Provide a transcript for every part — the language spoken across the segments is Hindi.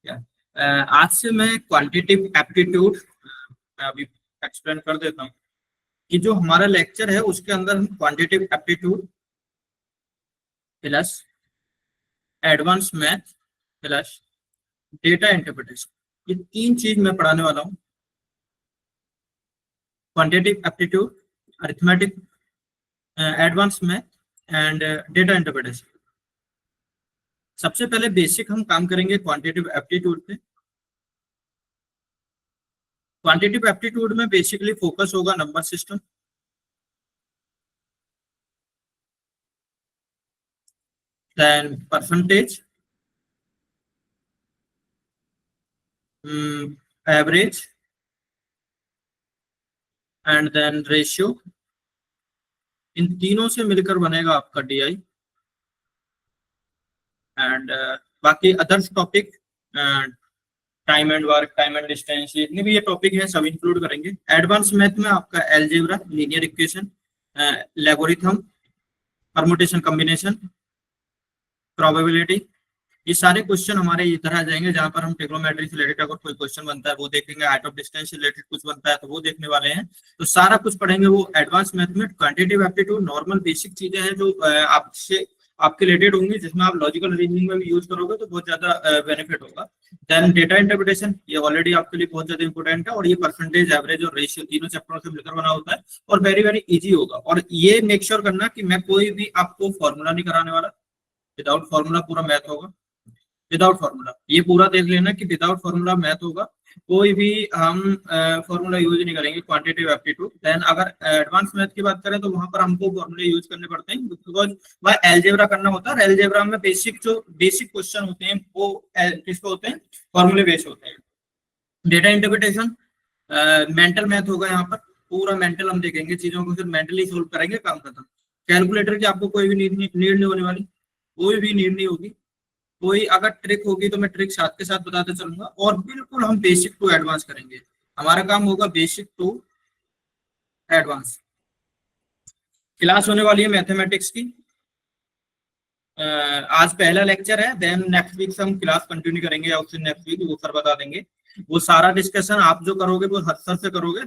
क्या आज से मैं क्वांटिटेटिव एप्टीट्यूड अभी एक्सप्लेन कर देता हूँ कि जो हमारा लेक्चर है उसके अंदर हम quantitative aptitude plus advance math plus data interpretation, ये तीन चीज मैं पढ़ाने वाला हूँ। Quantitative aptitude, arithmetic, advance math and data interpretation. सबसे पहले बेसिक हम काम करेंगे क्वांटिटेटिव एप्टीट्यूड पे। क्वांटिटेटिव एप्टीट्यूड में बेसिकली फोकस होगा number system, then percentage, average and then ratio. इन तीनों से मिलकर बनेगा आपका डीआई। एंड बाकी others topic, time and work, time and distance, जितने भी ये टॉपिक है सब इंक्लूड करेंगे। एडवांस मैथ में आपका algebra, linear equation, logarithm, permutation combination, probability, ये सारे क्वेश्चन हमारे इधर आ जाएंगे। जहां पर हम ट्रिग्नोमेट्री से रिलेटेड अगर कोई क्वेश्चन बनता है वो देखेंगे, हाइट ऑफ डिस्टेंस से रिलेटेड कुछ बनता है तो वो देखने वाले हैं। तो सारा कुछ पढ़ेंगे वो एडवांस मैथ में। क्वांटिटेटिव एप्टीट्यूड नॉर्मल बेसिक चीजें हैं जो आपसे आपके रिलेटेड होंगी, जिसमें आप लॉजिकल रीजनिंग में भी यूज करोगे तो बहुत ज्यादा बेनिफिट होगा। देन डेटा इंटरप्रिटेशन, ये ऑलरेडी आपके लिए बहुत ज्यादा इंपॉर्टेंट है, और ये परसेंटेज, एवरेज और रेशियो तीनों चैप्टरों से मिलकर बना होता है और वेरी वेरी इजी होगा। और ये मेक श्योर करना कि मैं कोई भी आपको फॉर्मूला नहीं कराने वाला, विदाउट फॉर्मूला पूरा मैथ होगा। विदाउट फॉर्मूला, ये पूरा देख लेना कि विदाउट फॉर्मूला मैथ होगा, कोई भी हम फॉर्मूला यूज नहीं करेंगे क्वांटिटेटिव एप्टीट्यूड। देन अगर एडवांस मैथ की बात करें तो वहां पर हमको फॉर्मूले यूज करने पड़ते हैं, बिकॉज वह एलजेब्रा करना होता है। एलजेब्रा में बेसिक जो बेसिक क्वेश्चन होते हैं वो किसको होते हैं, फॉर्मूले बेस्ड होते हैं। डेटा इंटरप्रिटेशन मेंटल मैथ होगा, यहाँ पर पूरा मेंटल हम देखेंगे, चीजों को सिर्फ मेंटली सोल्व करेंगे, काम खत्म। कैलकुलेटर की आपको कोई भी नीड नहीं होने वाली, कोई भी नीड नहीं होगी। कोई अगर ट्रिक होगी तो मैं ट्रिक साथ के साथ बताते चलूंगा, और बिल्कुल हम बेसिक टू एडवांस करेंगे। हमारा काम होगा बेसिक टू एडवांस। क्लास होने वाली है मैथमेटिक्स की। आज पहला लेक्चर है, देन नेक्स्ट वीक से हम क्लास कंटिन्यू करेंगे, या उससे नेक्स्ट वीक वो सर बता देंगे। वो सारा डिस्कशन आप जो करोगे वो हर सर से करोगे।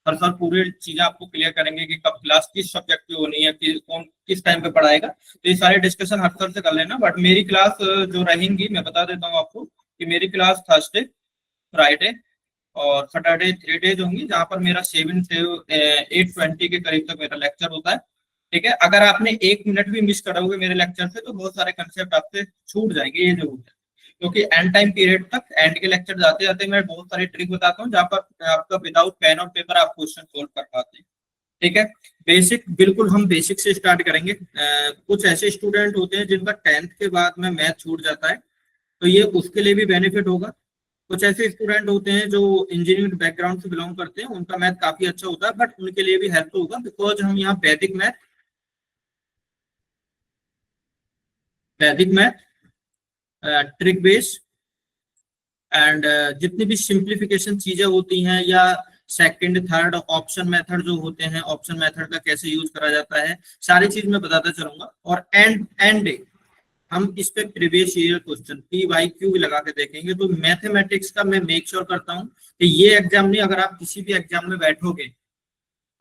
हर सर पूरी चीजें आपको क्लियर करेंगे कि कब क्लास किस सब्जेक्ट की होनी है, कि कौन किस टाइम पे पढ़ाएगा। तो ये सारे डिस्कशन हर सर से कर लेना। बट मेरी क्लास जो रहेंगी मैं बता देता हूँ आपको कि मेरी क्लास थर्सडे, फ्राइडे और सैटरडे 3 डेज होंगी, जहां पर मेरा 7 से 8:20 के करीब तक मेरा लेक्चर होता है। ठीक है, अगर आपने 1 मिनट भी मिस करोगे मेरे लेक्चर से तो बहुत सारे कंसेप्ट आपसे छूट जाएंगे, ये जरूर है। क्योंकि एंड टाइम पीरियड तक, एंड के लेक्चर जाते जाते मैं बहुत सारी ट्रिक बताता हूँ, जहाँ पर आपका विदाउट पेन और पेपर आप क्वेश्चन सोल्व कर पाते हैं। ठीक है, बेसिक बिल्कुल हम बेसिक से स्टार्ट करेंगे। कुछ ऐसे स्टूडेंट होते हैं जिनका 10th के बाद में मैथ छूट जाता है, तो ये उसके लिए भी बेनिफिट होगा। कुछ ऐसे स्टूडेंट होते हैं जो इंजीनियरिंग बैकग्राउंड से बिलोंग करते हैं, उनका मैथ काफी अच्छा होता है, बट उनके लिए भी हेल्प होगा, बिकॉज हम यहाँ वैदिक मैथ, ट्रिक बेस एंड जितनी भी सिंप्लीफिकेशन चीजें होती हैं, या सेकंड थर्ड ऑप्शन मेथड जो होते हैं, ऑप्शन मेथड का कैसे यूज करा जाता है, सारी चीज मैं बताता चलूंगा। और एंड हम इस पे प्रीवियस ईयर क्वेश्चन PYQ भी लगा के देखेंगे। तो मैथमेटिक्स का मैं मेक श्योर करता हूँ कि ये एग्जाम नहीं, अगर आप किसी भी एग्जाम में बैठोगे,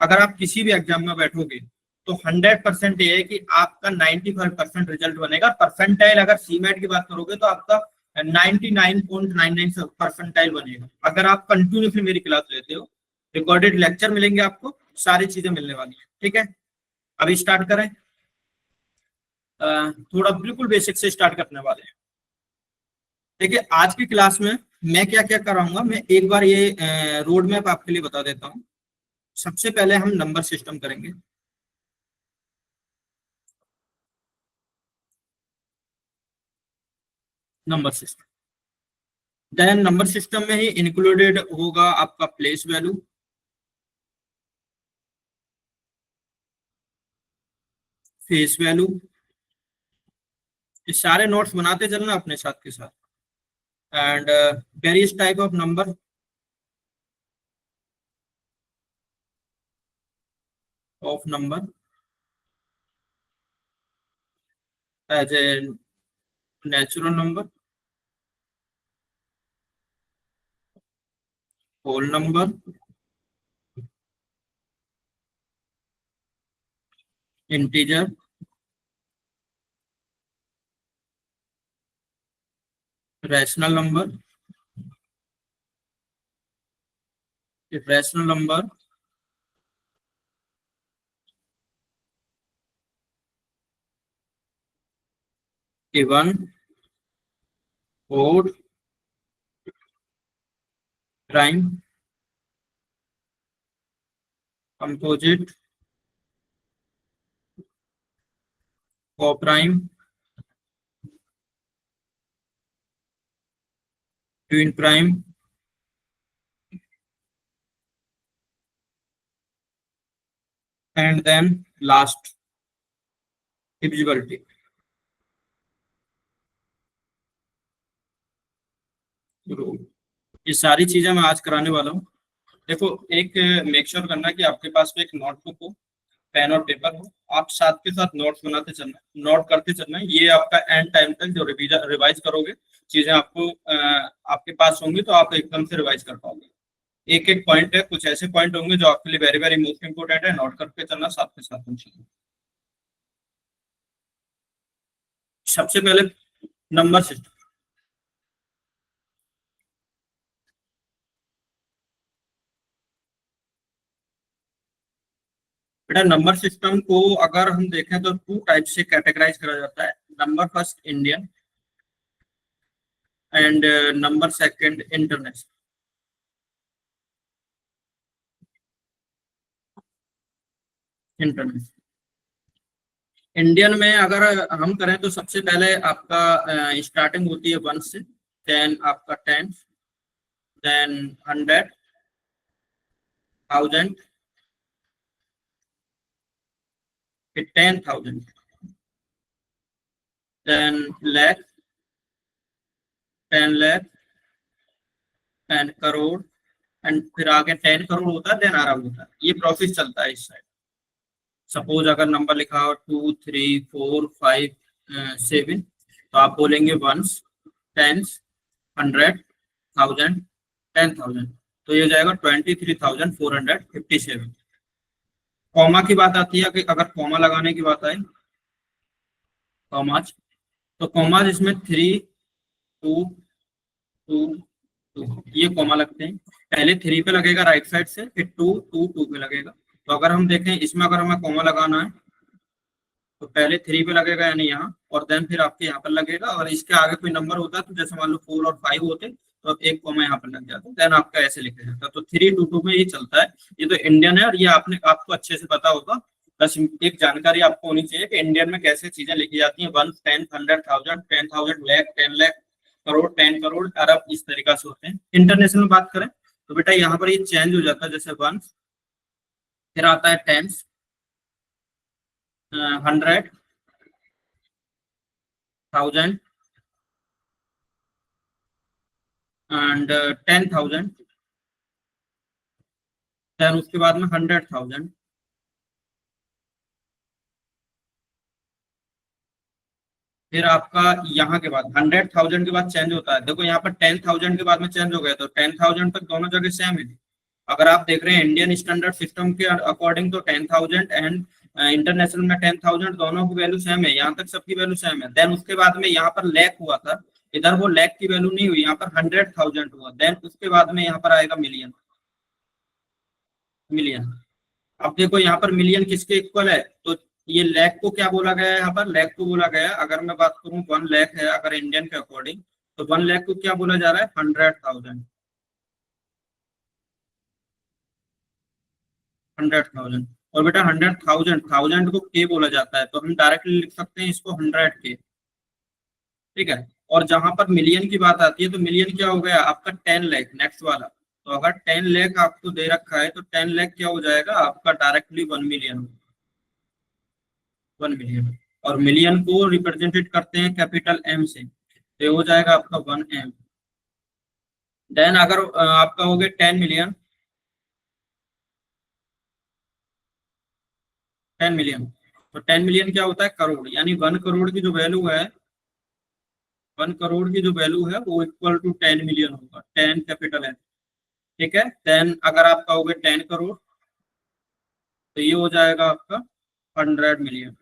अगर आप किसी भी एग्जाम में बैठोगे तो 100% ये है कि आपका 95% रिजल्ट बनेगा। परसेंटाइल अगर सीमेट की बात करोगे तो आपका 99.99 परसेंटाइल बनेगा, अगर आप कंटिन्यूसली मेरी क्लास लेते हो। रिकॉर्डेड लेक्चर मिलेंगे आपको, सारी चीजें मिलने वाली है। ठीक है, अभी स्टार्ट करें। थोड़ा बिल्कुल बेसिक से स्टार्ट करने वाले हैं। देखिए, आज की क्लास में मैं क्या क्या कराऊंगा, मैं एक बार ये रोड मैप आपके लिए बता देता हूँ। सबसे पहले हम नंबर सिस्टम करेंगे। Number system, then number system में ही इंक्लूडेड होगा आपका प्लेस वैल्यू, फेस वैल्यू। ये सारे नोट्स बनाते चलना अपने साथ के साथ। And various type of number, as a natural number, whole number, integer, rational number, irrational number, even, odd, prime, composite, coprime, twin prime, and then last divisibility. ये सारी चीजें मैं आज कराने वाला हूँ। देखो, एक मेक श्योर करना कि आपके पास में एक नोटबुक हो, पेन और पेपर हो, आप साथ के साथ नोट्स बनाते चलना, नोट करते चलना। ये आपका एंड टाइम तक जो रिवाइज करोगे, चीजें आपको आपके पास होंगी तो आप एकदम से रिवाइज कर पाओगे। एक एक पॉइंट है, कुछ ऐसे पॉइंट होंगे जो आपके लिए वेरी वेरी मोस्ट इंपोर्टेंट है, नोट करके चलना साथ के साथ चलना। सबसे पहले नंबर सिस्टम। बेटा, नंबर सिस्टम को अगर हम देखें तो टू टाइप से कैटेगराइज करा जाता है। Number first Indian and number second international. International Indian में अगर हम करें तो सबसे पहले आपका स्टार्टिंग होती है 1 से, देन आपका 10, देन 100, 1000, फिर 10,000, then lakh, 10 lakh, and crore, and फिर आगे 10 करोड़ होता है, देन अरब होता है। ये प्रोसेस चलता है इस साइड। सपोज अगर नंबर लिखा हो 2, 3, 4, 5, 7, तो आप बोलेंगे वंस, टेंस, 100, 1000, 10,000, तो ये हो जाएगा 23,457। कॉमा की बात आती है कि अगर कॉमा लगाने की बात आए, कॉमाज, तो कॉमाज इसमें 3, 2, 2, 2, ये कॉमा लगते हैं। पहले 3 पे लगेगा राइट साइड से, फिर 2, 2, 2 पे लगेगा। तो अगर हम देखें इसमें, अगर हमें कॉमा लगाना है तो पहले 3 पे लगेगा यानी यहाँ, और देन फिर आपके यहाँ पर लगेगा। और इसके आगे कोई नंबर होता है तो जैसे मान लो 4 और 5 होते तो एक कॉमा यहाँ पर लग जाता, देन आपका ऐसे लिखा जाता। तो 322 में ये चलता है। ये तो इंडियन है, और ये आपको अच्छे से पता होगा। बस एक जानकारी आपको होनी चाहिए कि इंडियन में कैसे चीजें लिखी जाती हैं। 1, 10, 100, 1000, 10,000, लाख, 10 लाख, करोड़, 10 करोड़, अरब, इस तरीका से होते हैं। इंटरनेशनल बात करें तो बेटा यहाँ पर ये चेंज हो जाता है। जैसे 1, फिर आता है 10, 100, 1000 एंड 10,000, देन उसके बाद में 100,000, फिर आपका यहाँ के बाद 100,000 के बाद चेंज होता है। देखो यहाँ पर 10,000 के बाद में चेंज हो गया, तो 10,000 तक दोनों जगह सेम है। अगर आप देख रहे हैं इंडियन स्टैंडर्ड सिस्टम के अकॉर्डिंग तो 10,000 एंड इंटरनेशनल में 10,000 दोनों की वैल्यू सेम है, यहाँ तक सबकी वैल्यू सेम है। देन उसके बाद में यहाँ पर लैख हुआ था, इधर वो लैख की वैल्यू नहीं हुई, यहाँ पर 100,000 हुआ। देन उसके बाद में यहाँ पर आएगा मिलियन। मिलियन, अब देखो यहाँ पर मिलियन किसके इक्वल है, तो ये लैख को क्या बोला गया है, यहाँ पर लैख को बोला गया है। अगर मैं बात करूँ 1 लाख है अगर इंडियन के अकॉर्डिंग, तो 1 लाख को क्या बोला जा रहा है, 100,000। 100,000, और बेटा 100,000, 1000 को के बोला जाता है, तो हम डायरेक्टली लिख सकते हैं इसको 100 के। ठीक है। और जहां पर मिलियन की बात आती है तो मिलियन क्या हो गया आपका, 10 लाख, नेक्स्ट वाला। तो अगर 10 लाख आपको दे रखा है तो 10 लाख क्या हो जाएगा आपका, डायरेक्टली 1 मिलियन। 1 मिलियन, और मिलियन को रिप्रेजेंटेड करते हैं कैपिटल एम से, तो ये हो जाएगा आपका 1 M। देन अगर आपका हो गया 10 मिलियन, 10 मिलियन, तो 10 मिलियन क्या होता है, करोड़। यानी 1 करोड़ की जो वैल्यू है, 1 करोड़ की जो वैल्यू है वो इक्वल टू 10 मिलियन होगा, 10 कैपिटल एम। ठीक है। देन अगर आप कहोगे 10 करोड़, तो ये हो जाएगा आपका 100 मिलियन।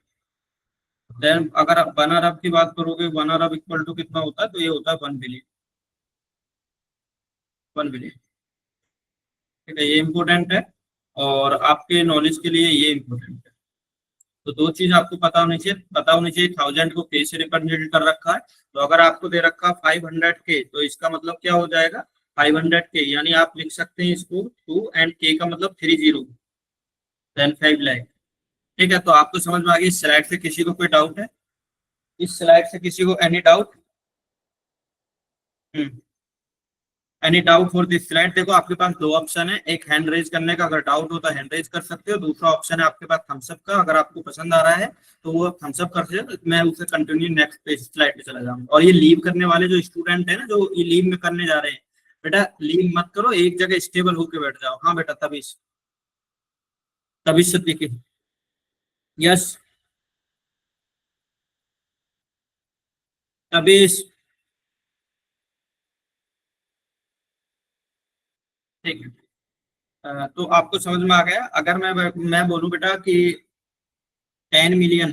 देन अगर आप 1 अरब की बात करोगे, 1 अरब इक्वल टू कितना होता है, तो ये होता है 1 बिलियन। 1 बिलियन, ठीक है, ये इंपॉर्टेंट है और आपके नॉलेज के लिए ये इंपॉर्टेंट है। तो दो चीज आपको पता होनी चाहिए, 1000 को के से रिप्रेजेंट कर रखा है। तो अगर आपको दे रखा है 500 के, तो इसका मतलब क्या हो जाएगा, 500 के, यानी आप लिख सकते हैं इसको 2 and k का मतलब 30, देन 5 लाख। ठीक है, तो आपको समझ में आ गई इस स्लाइड से? किसी को कोई डाउट है इस स्लाइड से? किसी को any doubt? Any doubt for this slide? देखो आपके पास दो ऑप्शन है, एक हैंड रेज करने का, अगर डाउट होता है हैंड रेज कर सकते हो। दूसरा ऑप्शन है आपके पास थम्स अप का, अगर आपको पसंद आ रहा है तो वो थम्स अप कर सकते हो। मैं उसे कंटिन्यू नेक्स्ट पे स्लाइड पे चला जाऊंगा। और ये लीव करने वाले जो स्टूडेंट है ना, जो ये लीव में करने जा रहे हैं, बेटा लीव मत करो, एक जगह स्टेबल होके बैठ जाओ। हाँ बेटा, तभी तभी सिद्दीकी। यस, तभी। ठीक है, तो आपको समझ में आ गया? अगर मैं बोलूं बेटा कि 10 मिलियन,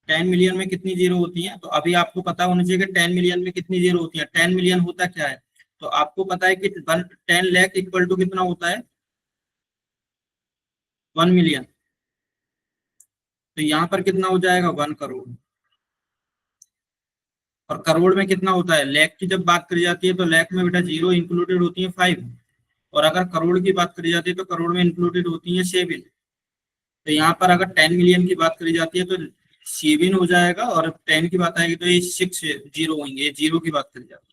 10 मिलियन में कितनी जीरो होती हैं, तो अभी आपको पता होना चाहिए कि 10 मिलियन में कितनी जीरो होती है। 10 मिलियन होता क्या है, तो आपको पता है कि 10 लाख इक्वल टू कितना होता है, 1 मिलियन। तो यहाँ पर कितना हो जाएगा, 1 करोड़। और करोड़ में कितना होता है, लाख की जब बात करी जाती है तो लाख में बेटा जीरो इंक्लूडेड होती है 5। और अगर करोड़ की बात करी जाती है तो करोड़ में इंक्लूडेड होती है 7। तो यहाँ पर अगर 10 मिलियन की बात करी जाती है तो 7 हो जाएगा, और 10 की बात आएगी तो ये 6 जीरो होंगे, ये जीरो की बात करी जाती है।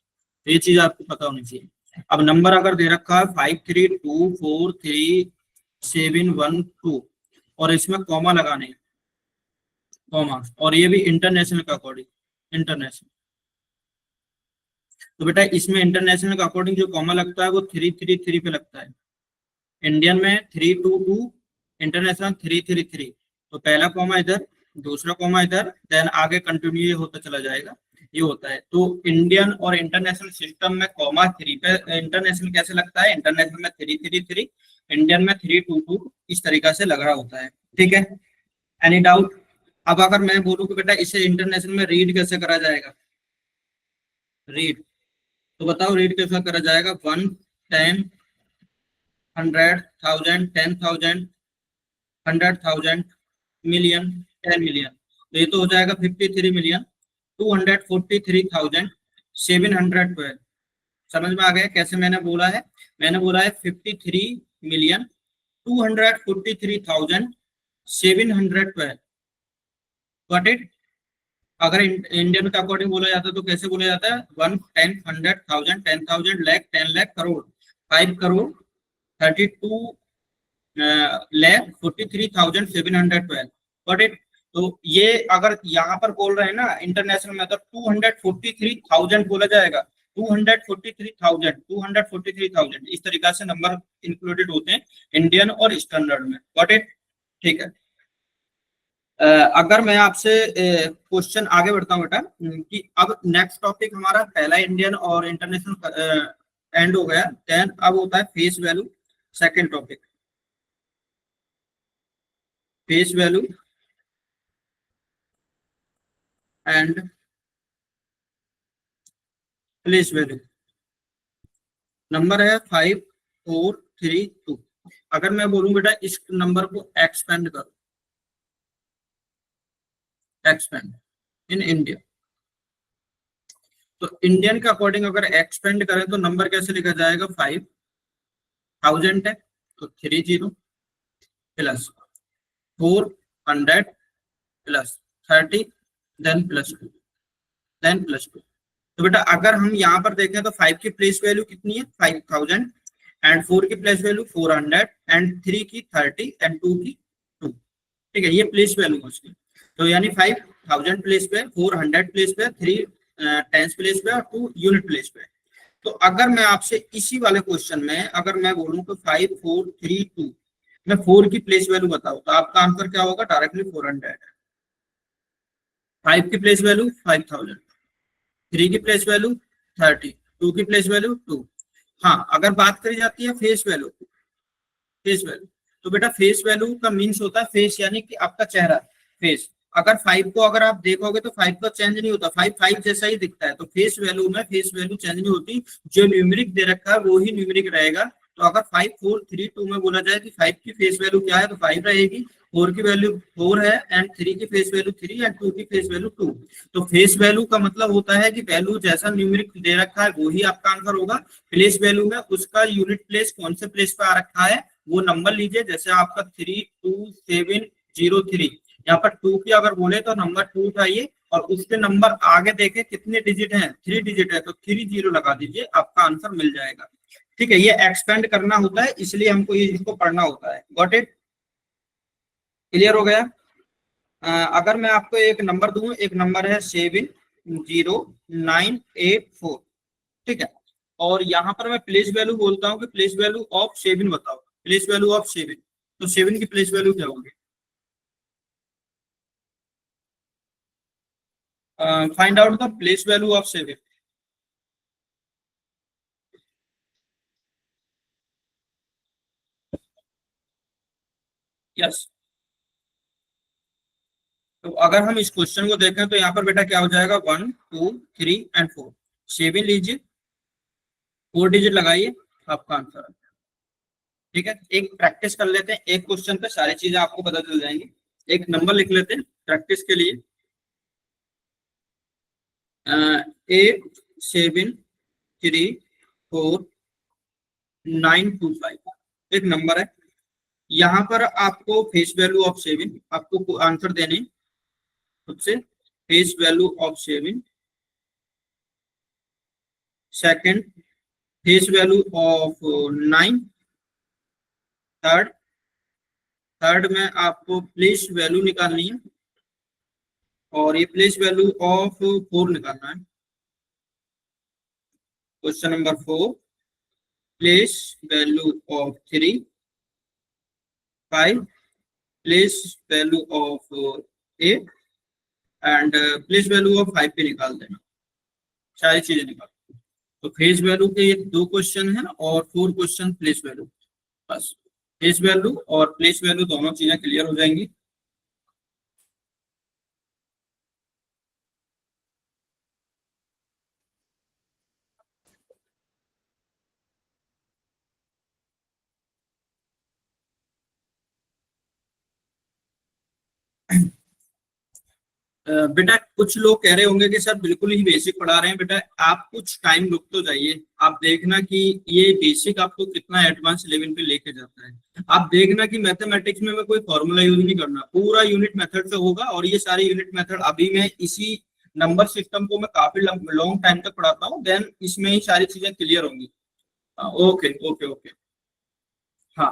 तो ये चीज आपको पता होनी चाहिए। अब नंबर अगर दे रखा है 53243712, और इसमें कॉमा लगाने हैं, कॉमा, और ये भी इंटरनेशनल का अकॉर्डिंग, इंटरनेशनल। तो बेटा इसमें इंटरनेशनल का अकॉर्डिंग जो कॉमा लगता है वो 333 पे लगता है। इंडियन में 322, इंटरनेशनल 333। तो पहला कॉमा इधर, दूसरा कॉमा इधर, देन आगे कंटिन्यू ये होता चला जाएगा, ये होता है। तो इंडियन और इंटरनेशनल सिस्टम में कॉमा 3 पे इंटरनेशनल कैसे लगता है, इंटरनेशनल में 333, इंडियन में 322, इस तरीका से लग रहा होता है। ठीक है, एनी डाउट? अब अगर मैं बोलूँ कि बेटा इसे इंटरनेशनल में रीड कैसे करा जाएगा, रीड, तो बताओ रीड कैसे करा जाएगा? 1, 10, 100, 1000, 10,000, 100,000, मिलियन, 10 मिलियन। तो ये तो हो जाएगा 53 मिलियन 243,712। समझ में आ गया कैसे मैंने बोला है? मैंने बोला है 53,243,712। Got it? अगर इंडियन का अकॉर्डिंग बोला जाता है तो कैसे बोला जाता है, 1, 10, 100,000, 10,000, लाख, 10 लाख, करोड़, 5 करोड़ 32,43,712। बट इट, तो ये अगर यहाँ पर बोल रहे हैं ना इंटरनेशनल में, तो 243,000 बोला जाएगा। 243,000, 243,000, इस तरीका से नंबर इंक्लूडेड होते हैं इंडियन और स्टैंडर्ड में। Got it? ठीक है। अगर मैं आपसे क्वेश्चन आगे बढ़ता हूँ बेटा, कि अब नेक्स्ट टॉपिक हमारा पहला इंडियन और इंटरनेशनल एंड हो गया, देन अब होता है face value, second topic, face value and place value. Number है 5432। अगर मैं बोलूं बेटा इस नंबर को एक्सपेंड करो, एक्सपेंड इन इंडिया, तो इंडियन के अकॉर्डिंग अगर एक्सपेंड करें तो नंबर कैसे लिखा जाएगा, 5,000 है तो 30 plus 400 plus 30, then plus 2, then plus 2। तो बेटा अगर हम यहाँ पर देखें तो 5 की प्लेस वैल्यू कितनी है, 5,000, एंड 4 की प्लेस वैल्यू 400, एंड 3 की 30, एंड 2 की 2। ठीक है, ये प्लेस वैल्यू है उसकी। तो यानी 5,000 प्लेस पे, 400 प्लेस पे, 3 टेंस प्लेस पे, और 2 यूनिट प्लेस पे। तो अगर मैं आपसे इसी वाले क्वेश्चन में अगर मैं बोलूं तो 5432 मैं 4 की प्लेस वैल्यू बताऊं, तो आपका आंसर क्या होगा, डायरेक्टली 400। 5 की प्लेस वैल्यू 5,000, 3 की प्लेस वैल्यू 30, 2 की प्लेस वैल्यू 2। हाँ, अगर बात करी जाती है फेस वैल्यू, फेस वैल्यू, तो बेटा फेस वैल्यू का मीन्स होता है फेस, यानी कि आपका चेहरा, फेस। अगर 5 को अगर आप देखोगे तो 5 का चेंज नहीं होता, 5 5 जैसा ही दिखता है। तो फेस वैल्यू में फेस वैल्यू चेंज नहीं होती, जो न्यूमेरिक दे रखा है वो ही न्यूमेरिक रहेगा। तो अगर 5 4 3 2 में बोला जाए कि 5 की फेस वैल्यू क्या है, तो 5 रहेगी, 4 की वैल्यू 4 है, एंड 3 की फेस वैल्यू 3, एंड 2 की फेस वैल्यू 2। तो फेस वैल्यू का मतलब होता है कि वैल्यू जैसा न्यूमेरिक दे रखा है वो ही आपका आंसर होगा। प्लेस वैल्यू में उसका यूनिट प्लेस कौन से प्लेस पे आ रखा है वो नंबर लीजिए, जैसे आपका 32703, यहाँ पर 2 की अगर बोले तो नंबर 2 उठाइए, और उसके नंबर आगे देखे कितने डिजिट हैं, 3 डिजिट है, तो 30 लगा दीजिए, आपका आंसर मिल जाएगा। ठीक है, ये एक्सपेंड करना होता है, इसलिए हमको ये इसको पढ़ना होता है। Got it? क्लियर हो गया? अगर मैं आपको एक नंबर दूं, एक नंबर है 70984, ठीक है, और यहाँ पर मैं प्लेस वैल्यू बोलता हूँ कि प्लेस वैल्यू ऑफ 7 बताओ, प्लेस वैल्यू ऑफ 7, तो 7 की प्लेस वैल्यू क्या होगी? Find out the place value of 7। Yes, तो अगर हम इस क्वेश्चन को देखें तो यहाँ पर बेटा क्या हो जाएगा, 1 2 3 एंड 4, 7 लीजिए, 4 डिजिट लगाइए, आपका आंसर है। ठीक है, एक प्रैक्टिस कर लेते हैं, एक क्वेश्चन पे सारी चीजें आपको पता चल जाएंगी। एक नंबर लिख लेते हैं प्रैक्टिस के लिए, 8734 925, एक नंबर है। यहाँ पर आपको फेस वैल्यू ऑफ 7 आपको आंसर देने खुद से, face value of 7, second face value of 9, third, third में आपको प्लेस वैल्यू निकालनी है, और ये प्लेस वैल्यू ऑफ 4 निकालना है। Question number 4, place value of 3, 5, place value of 8, and place value of 5 पे निकाल देना, सारी चीजें निकाल। तो फेस वैल्यू के ये 2 क्वेश्चन है, और 4 क्वेश्चन प्लेस वैल्यू, बस फेस वैल्यू और प्लेस वैल्यू दोनों चीजें क्लियर हो जाएंगी। बेटा कुछ लोग कह रहे होंगे कि सर बिल्कुल ही बेसिक पढ़ा रहे हैं, बेटा आप कुछ टाइम रुक तो जाइए, आप देखना कि ये बेसिक आपको कितना एडवांस लेवल पे लेके जाता है। आप देखना कि मैथमेटिक्स में मैं कोई फॉर्मूला यूज नहीं करना, पूरा यूनिट मेथड से होगा, और ये सारे यूनिट मेथड अभी मैं इसी नंबर सिस्टम को मैं काफी लॉन्ग टाइम तक पढ़ाता हूँ, देन इसमें ही सारी चीजें क्लियर होंगी। Okay okay okay. हाँ,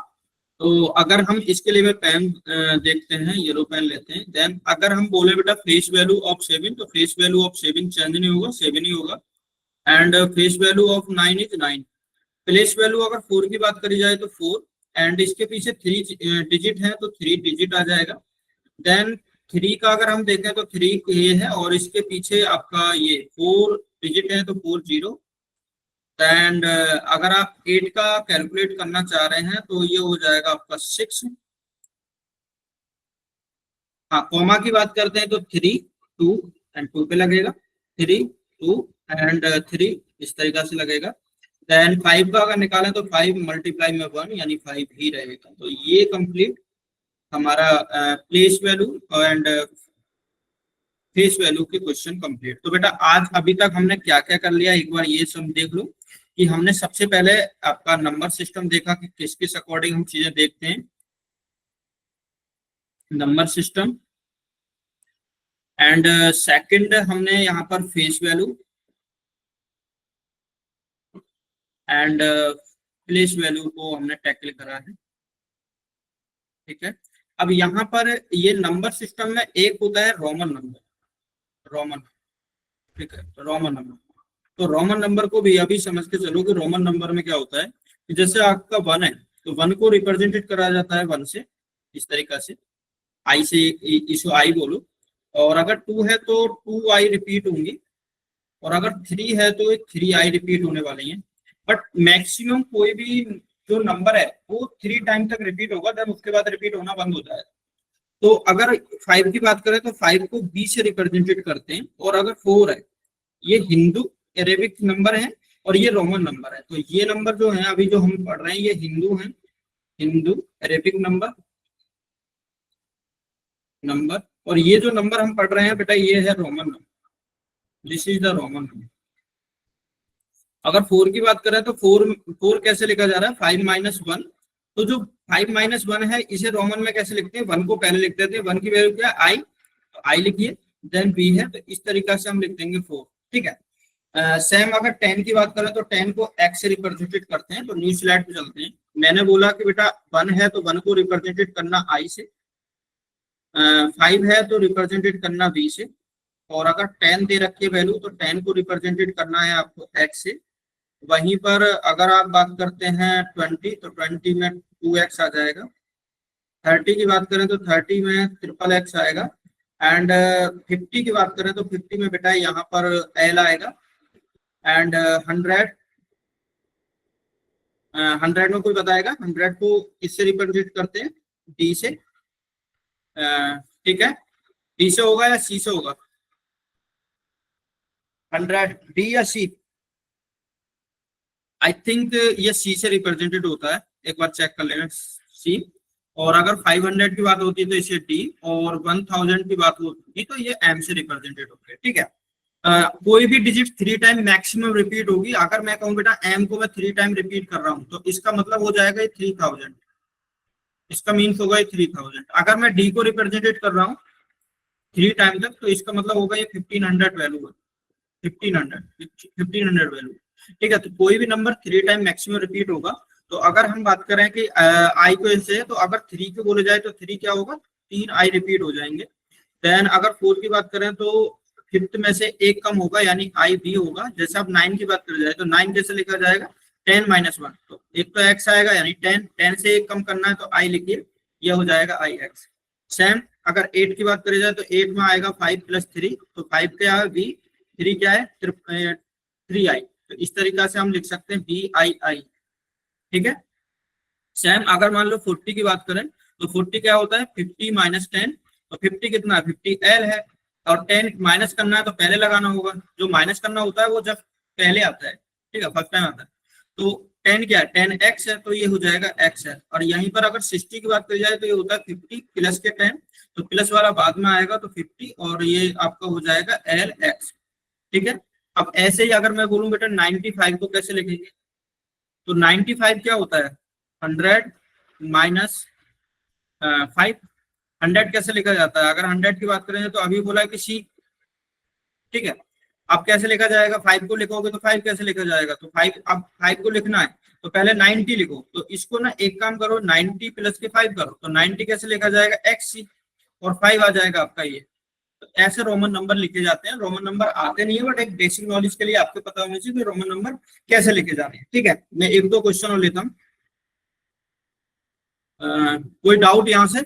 तो अगर हम इसके लिए पेन देखते हैं, येलो पेन लेते हैं, देन अगर हम बोले बेटा फेस वैल्यू ऑफ 7, तो फेस वैल्यू ऑफ 7 चेंज नहीं होगा, 7 ही होगा, and face value of 9 is 9। Place value अगर 4 की बात करी जाए तो 4, एंड इसके पीछे 3 डिजिट है तो 3 डिजिट आ जाएगा। देन 3 का अगर हम देखें तो 3 ये है, और इसके पीछे आपका ये 4 डिजिट है तो 4 0। एंड अगर आप 8 का कैलकुलेट करना चाह रहे हैं तो ये हो जाएगा आपका 6। हाँ, कॉमा की बात करते हैं तो 3 2 एंड 2 पे लगेगा, 3 2 एंड 3 इस तरीका से लगेगा। देन 5 का अगर निकालें तो 5 मल्टीप्लाई में 1 यानी 5 ही रहेगा। तो ये कंप्लीट हमारा place value and face value के क्वेश्चन कंप्लीट। तो बेटा आज अभी तक हमने क्या क्या कर लिया, एक बार ये सब देख लो कि हमने सबसे पहले आपका नंबर सिस्टम देखा कि किस किस अकॉर्डिंग हम चीजें देखते हैं, नंबर सिस्टम, एंड सेकंड हमने यहाँ पर face value and place value को हमने टैकल करा है। ठीक है, अब यहाँ पर ये नंबर सिस्टम में एक होता है रोमन नंबर, रोमन, ठीक है, रोमन नंबर। तो रोमन नंबर को भी अभी समझ के चलो कि रोमन नंबर में क्या होता है कि जैसे आपका 1 है तो 1 को रिप्रेजेंटेड करा जाता है 1 से, इस तरीका से, आई से, इसको आई बोलो, और अगर 2 है तो 2 आई रिपीट होंगी, और अगर 3 है तो 3 आई रिपीट होने वाली हैं। बट मैक्सिमम कोई भी जो नंबर है वो 3 टाइम तक रिपीट होगा, देन उसके बाद रिपीट होना बंद होता है। तो अगर 5 की बात करें तो 5 को बी से रिप्रेजेंटेड करते हैं, और अगर 4 है, ये हिंदू अरेबिक नंबर है और ये रोमन नंबर है। तो ये नंबर जो है अभी जो हम पढ़ रहे हैं ये हिंदू है, हिंदू अरेबिक नंबर नंबर, और ये जो नंबर हम पढ़ रहे हैं बेटा ये है Roman number, this is the Roman number. अगर 4 की बात करें तो 4 कैसे लिखा जा रहा है, 5 - 1। तो जो 5 - 1 है इसे रोमन में कैसे लिखते हैं, 1 को पहले लिख देते हैं, 1 की वैल्यू क्या है आई, तो आई लिखिए, देन बी है, तो इस तरीका से हम लिख देंगे 4। ठीक है। सेम अगर 10 की बात करें तो 10 को एक्स से रिप्रेजेंटेड करते हैं। तो न्यू स्लाइड पे चलते हैं। मैंने बोला कि बेटा 1 है तो 1 को रिप्रेजेंटेड करना आई से, 5 है तो रिप्रेजेंटेड करना बी से, और अगर 10 दे रखी है वैल्यू तो 10 को रिप्रेजेंटेड करना है आपको एक्स से। वहीं पर अगर आप बात करते हैं 20 तो 20 में 2x आ जाएगा। 30 की बात करें तो 30 में ट्रिपल एक्स आएगा। एंड 50 की बात करें तो 50 में बेटा यहाँ पर एल आएगा। एंड 100 में कोई बताएगा 100 को किससे रिप्रेजेंट करते हैं, डी से। ठीक है, डी से होगा या सी से होगा, 100 डी या सी? आई थिंक ये सी से रिप्रेजेंटेड होता है, एक बार चेक कर लेना, सी। और अगर 500 की बात होती है तो इसे डी, और 1000 की बात होती है तो ये एम से रिप्रेजेंटेड होता है। ठीक है। कोई भी डिजिट 3 टाइम मैक्सिमम रिपीट होगी। अगर मैं कहूँ बेटा एम को मैं 3 टाइम रिपीट कर रहा हूँ तो इसका मतलब हो जाएगा ये 3000, इसका मीन्स होगा ये 3000। अगर मैं डी को रिप्रेजेंटेड कर रहा हूँ 3 टाइम तक तो इसका मतलब होगा ये 1500 वैल्यू है, 1500 वैल्यू। ठीक है। तो कोई भी नंबर 3 टाइम मैक्सिमम रिपीट होगा। तो अगर हम बात करें कि आई को ऐसे है तो अगर 3 को बोले जाए तो 3 क्या होगा, 3 आई रिपीट हो जाएंगे। देन अगर 4 की बात करें तो फिफ्थ में से एक कम होगा यानी आई बी होगा। जैसे अब 9 की बात करी जाए तो 9 कैसे लिखा जाएगा, 10 - 1। तो एक तो एक्स आएगा यानी 10, 10 से एक कम करना है तो आई लिखिए, यह हो जाएगा आई एक्स। सेम अगर 8 की बात करी जाए तो 8 में आएगा 5 + 3, तो 5 क्या है बी, 3 क्या है 3 आई। तो इस तरीका से हम लिख सकते हैं बी आई आई। ठीक है। सेम अगर मान लो 40 की बात करें तो 40 क्या होता है 50 - 10। तो 50 कितना है, 50 एल है, और 10 माइनस करना है तो पहले लगाना होगा। जो माइनस करना होता है वो जब पहले आता है, ठीक है, फर्स्ट टाइम आता है। तो 10 क्या है, 10 एक्स है, तो ये हो जाएगा एक्स है। और यहीं पर अगर 60 की बात करी जाए तो ये होता है 50 प्लस के 10, तो प्लस वाला बाद में आएगा तो 50, और ये आपका हो जाएगा एल एक्स। ठीक है। अब ऐसे ही अगर मैं बोलूं बेटा 95 को कैसे लिखेंगे, तो 95 क्या होता है 100 माइनस 5। 100 कैसे लिखा जाता है, अगर 100 की बात करें तो अभी बोला है कि सी। ठीक है। अब कैसे लिखा जाएगा, 5 को लिखोगे तो 5 कैसे लिखा जाएगा, तो 5, अब 5 को लिखना है तो पहले 90 लिखो। तो इसको ना एक काम करो 90 प्लस के 5 करो, तो 90 कैसे लिखा जाएगा एक्स सी, और 5 आ जाएगा आपका ये। तो ऐसे रोमन नंबर लिखे जाते हैं। रोमन नंबर आते नहीं है बट एक बेसिक नॉलेज के लिए आपको पता होना चाहिए कि रोमन नंबर कैसे लिखे जाते हैं। ठीक है। मैं एक दो क्वेश्चन और लेता हूँ। कोई डाउट यहाँ से,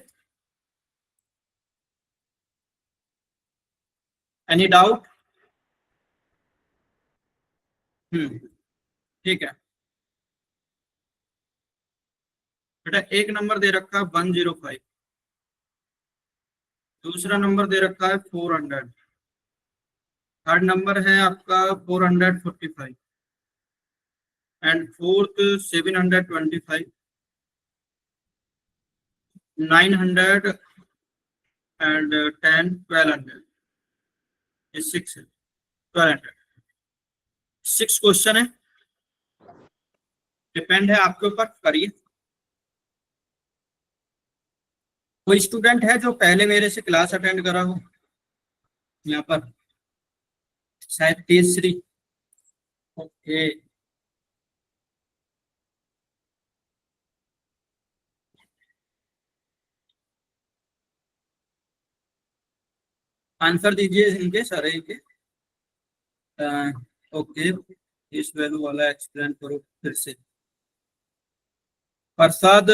एनी डाउट? ठीक है बेटा, एक नंबर दे रखा है 105, दूसरा नंबर दे रखा है 400, थर्ड नंबर है आपका 445, एंड फोर्थ 725, 900 एंड 10, 1200, ये 6 है, 1200। 6 क्वेश्चन है, डिपेंड है आपके ऊपर, करिए। कोई स्टूडेंट है जो पहले मेरे से क्लास अटेंड करा हो यहाँ पर, शायद तीसरी। ओके, आंसर दीजिए इनके सारे के। ओके, इस वैल्यू वाला एक्सप्लेन करो फिर से। प्रसाद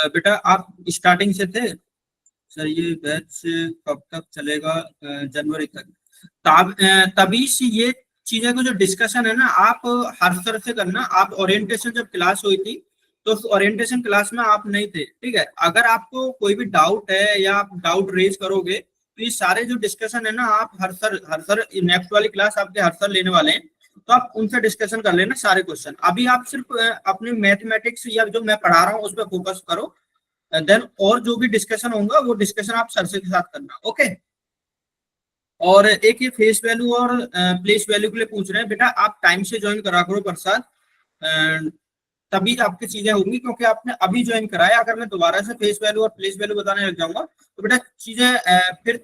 बेटा आप स्टार्टिंग से थे सर, ये बैच कब तक चलेगा, जनवरी तक। तभी से ये चीजें को जो डिस्कशन है ना, आप हर सर से करना। आप ओरिएंटेशन जब क्लास हुई थी तो उस ओरिएंटेशन क्लास में आप नहीं थे, ठीक है। अगर आपको कोई भी डाउट है या आप डाउट रेज करोगे तो ये सारे जो डिस्कशन है ना, आप हर सर नेक्स्ट वाली क्लास आपके हर सर लेने वाले हैं, तो आप उनसे डिस्कशन कर लेना सारे क्वेश्चन। अभी आप सिर्फ अपने मैथमेटिक्स या जो मैं पढ़ा रहा हूँ उस पर फोकस करो, देन और जो भी डिस्कशन होगा वो डिस्कशन आप सर से के साथ करना, ओके। और एक ये फेस वैल्यू और प्लेस वैल्यू के लिए पूछ रहे हैं, बेटा आप टाइम से ज्वाइन करा करो प्रसाद, तभी आपकी चीजें होंगी, क्योंकि आपने अभी ज्वाइन कराया। अगर मैं दोबारा से फेस वैल्यू और प्लेस वैल्यू बताने लग जाऊंगा तो बेटा चीजें फिर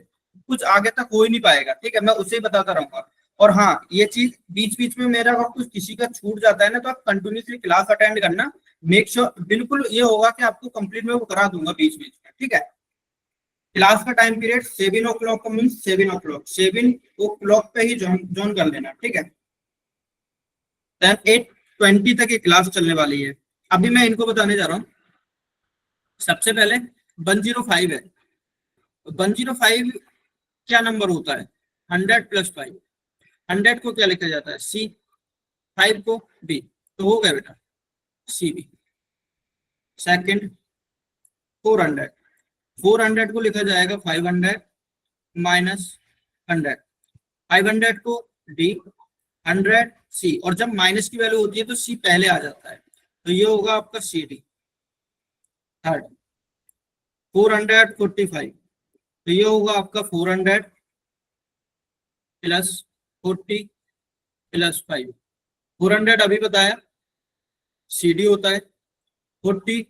कुछ आगे तक हो ही नहीं पाएगा, ठीक है। मैं उसे ही बताता रहूंगा। और हाँ, ये चीज बीच बीच में मेरा अगर कुछ किसी का छूट जाता है ना, तो आप कंटिन्यूसली क्लास अटेंड करना, मेक श्योर बिल्कुल ये होगा कि आपको कंप्लीट में वो करा दूंगा बीच बीच में, ठीक है। क्लास का टाइम पीरियड 7 o'clock का मीन्स 7 o'clock, 7 o'clock पे ही ज्वाइन कर लेना, ठीक है। देन 8:20 तक ये क्लास चलने वाली है। अभी मैं इनको बताने जा रहा हूँ। सबसे पहले 105 है। 105 क्या नंबर होता है? 100+5। 100 को क्या लिखा जाता है? सी। 5 को बी। तो हो गया बेटा सी बी। सेकंड 400। 400 को लिखा जाएगा 500 माइनस 100। 500 को डी, 100 सी, और जब माइनस की वैल्यू होती है तो सी पहले आ जाता है, तो ये होगा आपका सी डी। थर्ड 445, तो ये होगा आपका 400 प्लस 40 प्लस 5। 400 अभी बताया सी डी होता है, 40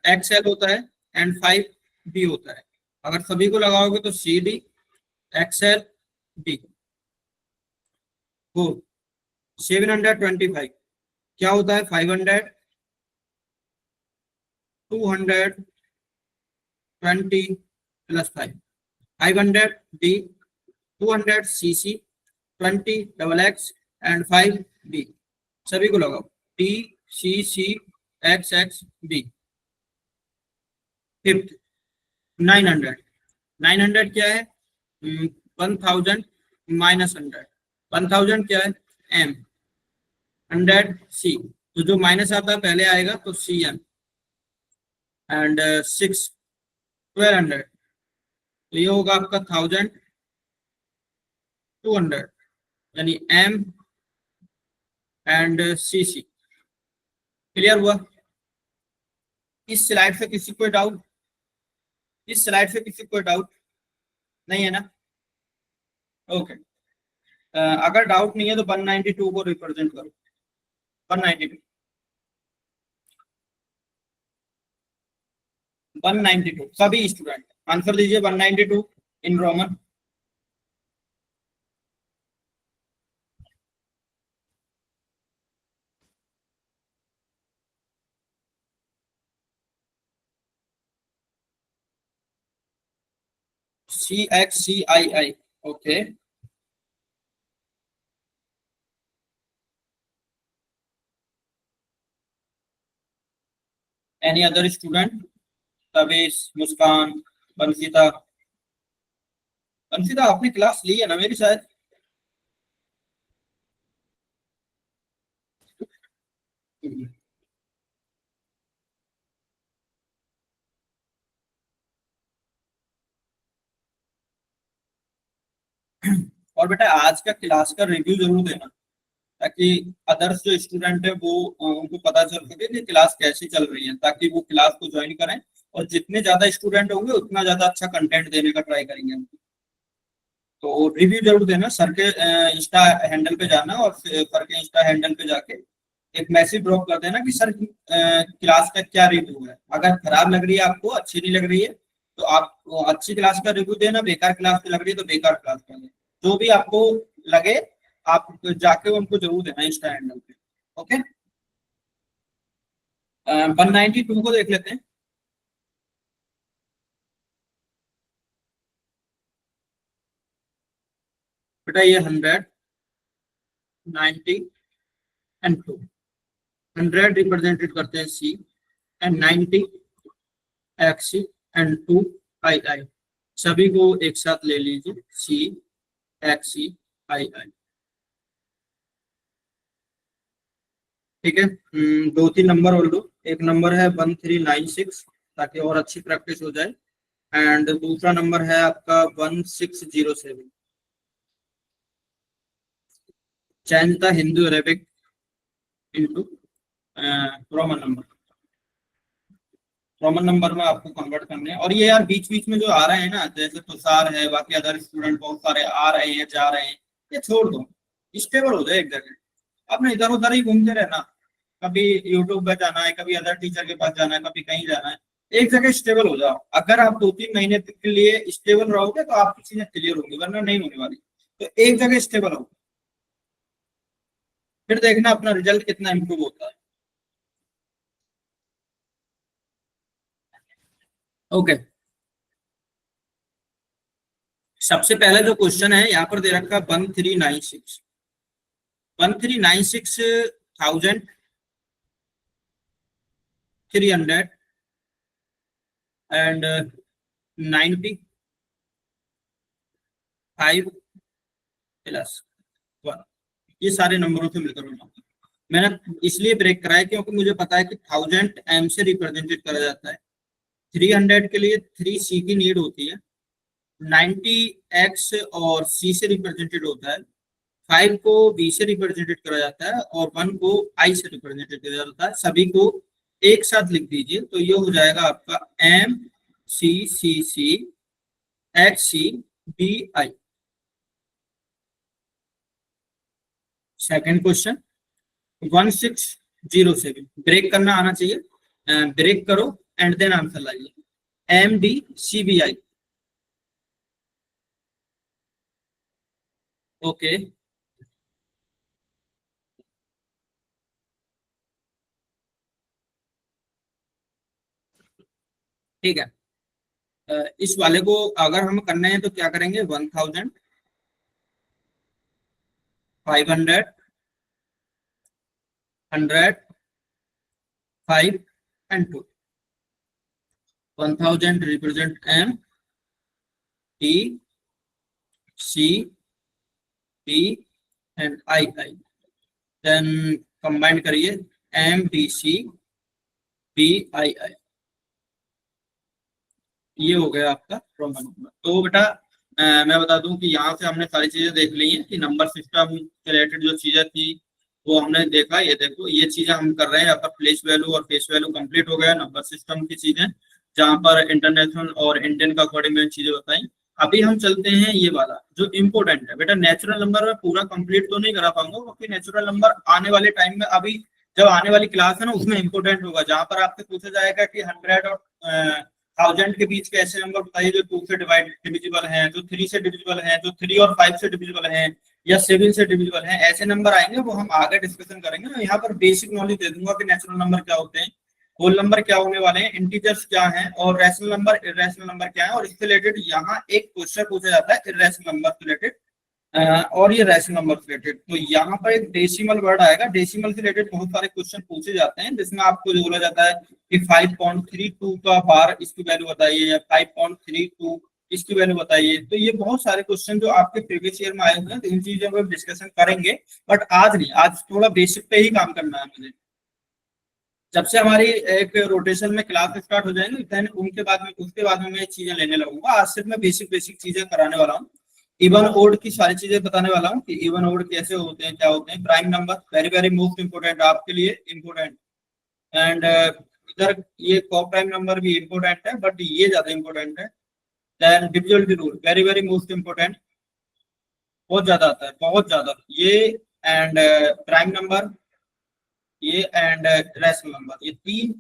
एक्सएल होता है, एंड 5 बी होता है। अगर सभी को लगाओगे तो सी डी एक्सएल बी। 725 क्या होता है? 500 220 plus 5। 500 D, 200 C C, 20 double X and 5 B. सभी को लगाओ D C C X X B. Fifth 900। 900 क्या है? 1000 माइनस 100। 1000 क्या है? एम। 100 सी, तो जो माइनस आता है पहले आएगा, तो सी एम। एंड 6 1200, तो ये होगा आपका 1200, यानी M and C C. Clear हुआ? इस स्लाइड से किसी को डाउट? इस स्लाइड से किसी को डाउट नहीं है ना? ओके। अगर डाउट नहीं है तो 192 को रिप्रेजेंट करो। 192 192 सभी स्टूडेंट आंसर दीजिए। 192 in Roman. CXCII, okay. Any other student? Tabish, Muskan, Bansita. Bansita आपने क्लास ली है ना मेरी शायद? और बेटा आज का क्लास का रिव्यू जरूर देना, ताकि अदर्स जो स्टूडेंट है वो उनको पता चल सके कि क्लास कैसी चल रही है, ताकि वो क्लास को ज्वाइन करें। और जितने ज्यादा स्टूडेंट होंगे उतना ज्यादा अच्छा कंटेंट देने का ट्राई करेंगे हम। तो रिव्यू जरूर देना। सर के इंस्टा हैंडल पे जाना और सर के इंस्टा हैंडल पे जाके एक मैसेज ड्रॉप कर देना कि सर क्लास का क्या रिव्यू है। अगर खराब लग रही है आपको, अच्छी नहीं लग रही है, तो आप अच्छी क्लास का रिव्यू देना, बेकार क्लास लग रही है तो बेकार क्लास का देना। जो भी आपको लगे आप जाके उनको जरूर देना इंस्टा हैंडल पे, ओके। 192 को देख लेते हैं। बेटा ये 100 90 एंड 2। 100 रिप्रेजेंटेड करते हैं सी, एंड 90 एक्स एंड 2 आई। सभी को एक साथ ले लीजिए, सी एक्स आई आई। ठीक है। दो तीन नंबर और दो। एक नंबर है 1396 ताकि और अच्छी प्रैक्टिस हो जाए, एंड दूसरा नंबर है आपका 1607। Change the Hindu Arabic into Roman number. Roman number में आपको कन्वर्ट करने हैं। और ये यार बीच बीच में जो आ रहे हैं ना, जैसे तुषार है, बाकी अदर स्टूडेंट बहुत सारे आ रहे हैं जा रहे हैं, ये छोड़ दो, स्टेबल हो जाए एक जगह। आपने इधर उधर ही घूमते रहना, कभी यूट्यूब पे जाना है, कभी अदर टीचर के पास जाना है, कभी कहीं जाना है। एक जगह स्टेबल हो जाओ। अगर आप 2-3 महीने के लिए स्टेबल रहोगे तो आपकी चीजें क्लियर होंगी, वरना नहीं होने वाली। तो एक जगह स्टेबल हो, फिर देखना अपना रिजल्ट कितना इंप्रूव होता है। ओके। सबसे पहला जो क्वेश्चन है यहाँ पर दे रखा है 1396, 1396,300 एंड 95+1, ये सारे नंबरों से मिलकर बना। मैंने इसलिए ब्रेक कराया क्योंकि मुझे पता है कि 1000 m से रिप्रेजेंटेड करा जाता है, 300 के लिए 3c की नीड होती है, 90x और c से रिप्रेजेंटेड होता है, 5 को b से रिप्रेजेंटेड करा जाता है, और 1 को i से रिप्रेजेंटेड किया जाता है। सभी को एक साथ लिख दीजिए तो ये हो जाएगा आपका MCCC XCBI। Second question 1607, break करना आना चाहिए, ब्रेक करो एंड देन आंसर लाइए। MDCBI। ओके, ठीक है। इस वाले को अगर हम करने हैं तो क्या करेंगे, 1000, 500, 100, 5 and 2। 1000 represent M, T, C, P and I। Then combine करिए M, D, C, P, I। ये हो गया आपका रोमन नंबर। तो बेटा मैं बता दूं कि यहाँ से हमने सारी चीजें देख ली हैं कि नंबर सिस्टम से रिलेटेड जो चीजें थी वो हमने देखा। ये देखो ये चीजें हम कर रहे हैं, आपका प्लेस वैल्यू और फेस वैल्यू कंप्लीट हो गया। नंबर सिस्टम की चीजें जहाँ पर इंटरनेशनल और इंडियन का अकॉर्डिंग में चीजें बताई। अभी हम चलते हैं ये वाला जो इम्पोर्टेंट है बेटा। नेचुरल नंबर में पूरा कंप्लीट तो नहीं करा पाऊंगा क्योंकि नेचुरल नंबर आने वाले टाइम में, अभी जब आने वाली क्लास है ना उसमें इंपोर्टेंट होगा, जहां पर आपसे पूछा जाएगा कि 100 और 1000 के बीच के ऐसे नंबर बताइए जो 2 से डिविजिबल हैं, जो 3 से डिविजिबल हैं, जो 3 और 5 से डिविजिबल हैं, या 7 से डिविजिबल हैं। ऐसे नंबर आएंगे वो हम आगे डिस्कशन करेंगे। मैं यहाँ पर बेसिक नॉलेज दे दूंगा कि नेचुरल नंबर क्या होते हैं, होल नंबर क्या होने वाले हैं, इंटीजर्स क्या हैं, और रैशनल नंबर इर्रेशनल नंबर क्या है। और इससे रिलेटेड यहाँ एक क्वेश्चन पूछा जाता है इर्रेशनल नंबर से रिलेटेड, और ये रैशनल नंबर से रिलेटेड। तो यहाँ पर एक डेसिमल वर्ड आएगा। डेसिमल से रिलेटेड बहुत सारे क्वेश्चन पूछे जाते हैं जिसमें आपको जो बोला जाता है कि 5.32 का बार इसकी वैल्यू बताइए, या 5.32 इसकी वैल्यू बताइए। तो ये बहुत सारे क्वेश्चन जो आपके प्रीवियस ईयर में आए हुए हैं, तो इन चीजों पर डिस्कशन करेंगे। बट आज नहीं, आज थोड़ा बेसिक पे ही काम करना है मुझे। जब से हमारी एक रोटेशन में क्लास स्टार्ट हो जाएंगे देन उसके बाद में मैं चीजें लेने लगूंगा। आज सिर्फ मैं बेसिक बेसिक चीजें कराने वाला हूँ। इवन ओड की सारी चीजें बताने वाला हूँ कि इवन ओड कैसे होते हैं, क्या होते हैं। Prime number very very most important आपके लिए, इंपोर्टेंट। एंड इधर ये को प्राइम नंबर भी इंपोर्टेंट है बट ये ज्यादा इंपोर्टेंट है। Then divisibility rule very very most important, बहुत ज्यादा आता है, बहुत ज्यादा ये। एंड प्राइम नंबर, ये एंड रैशनल नंबर, ये तीन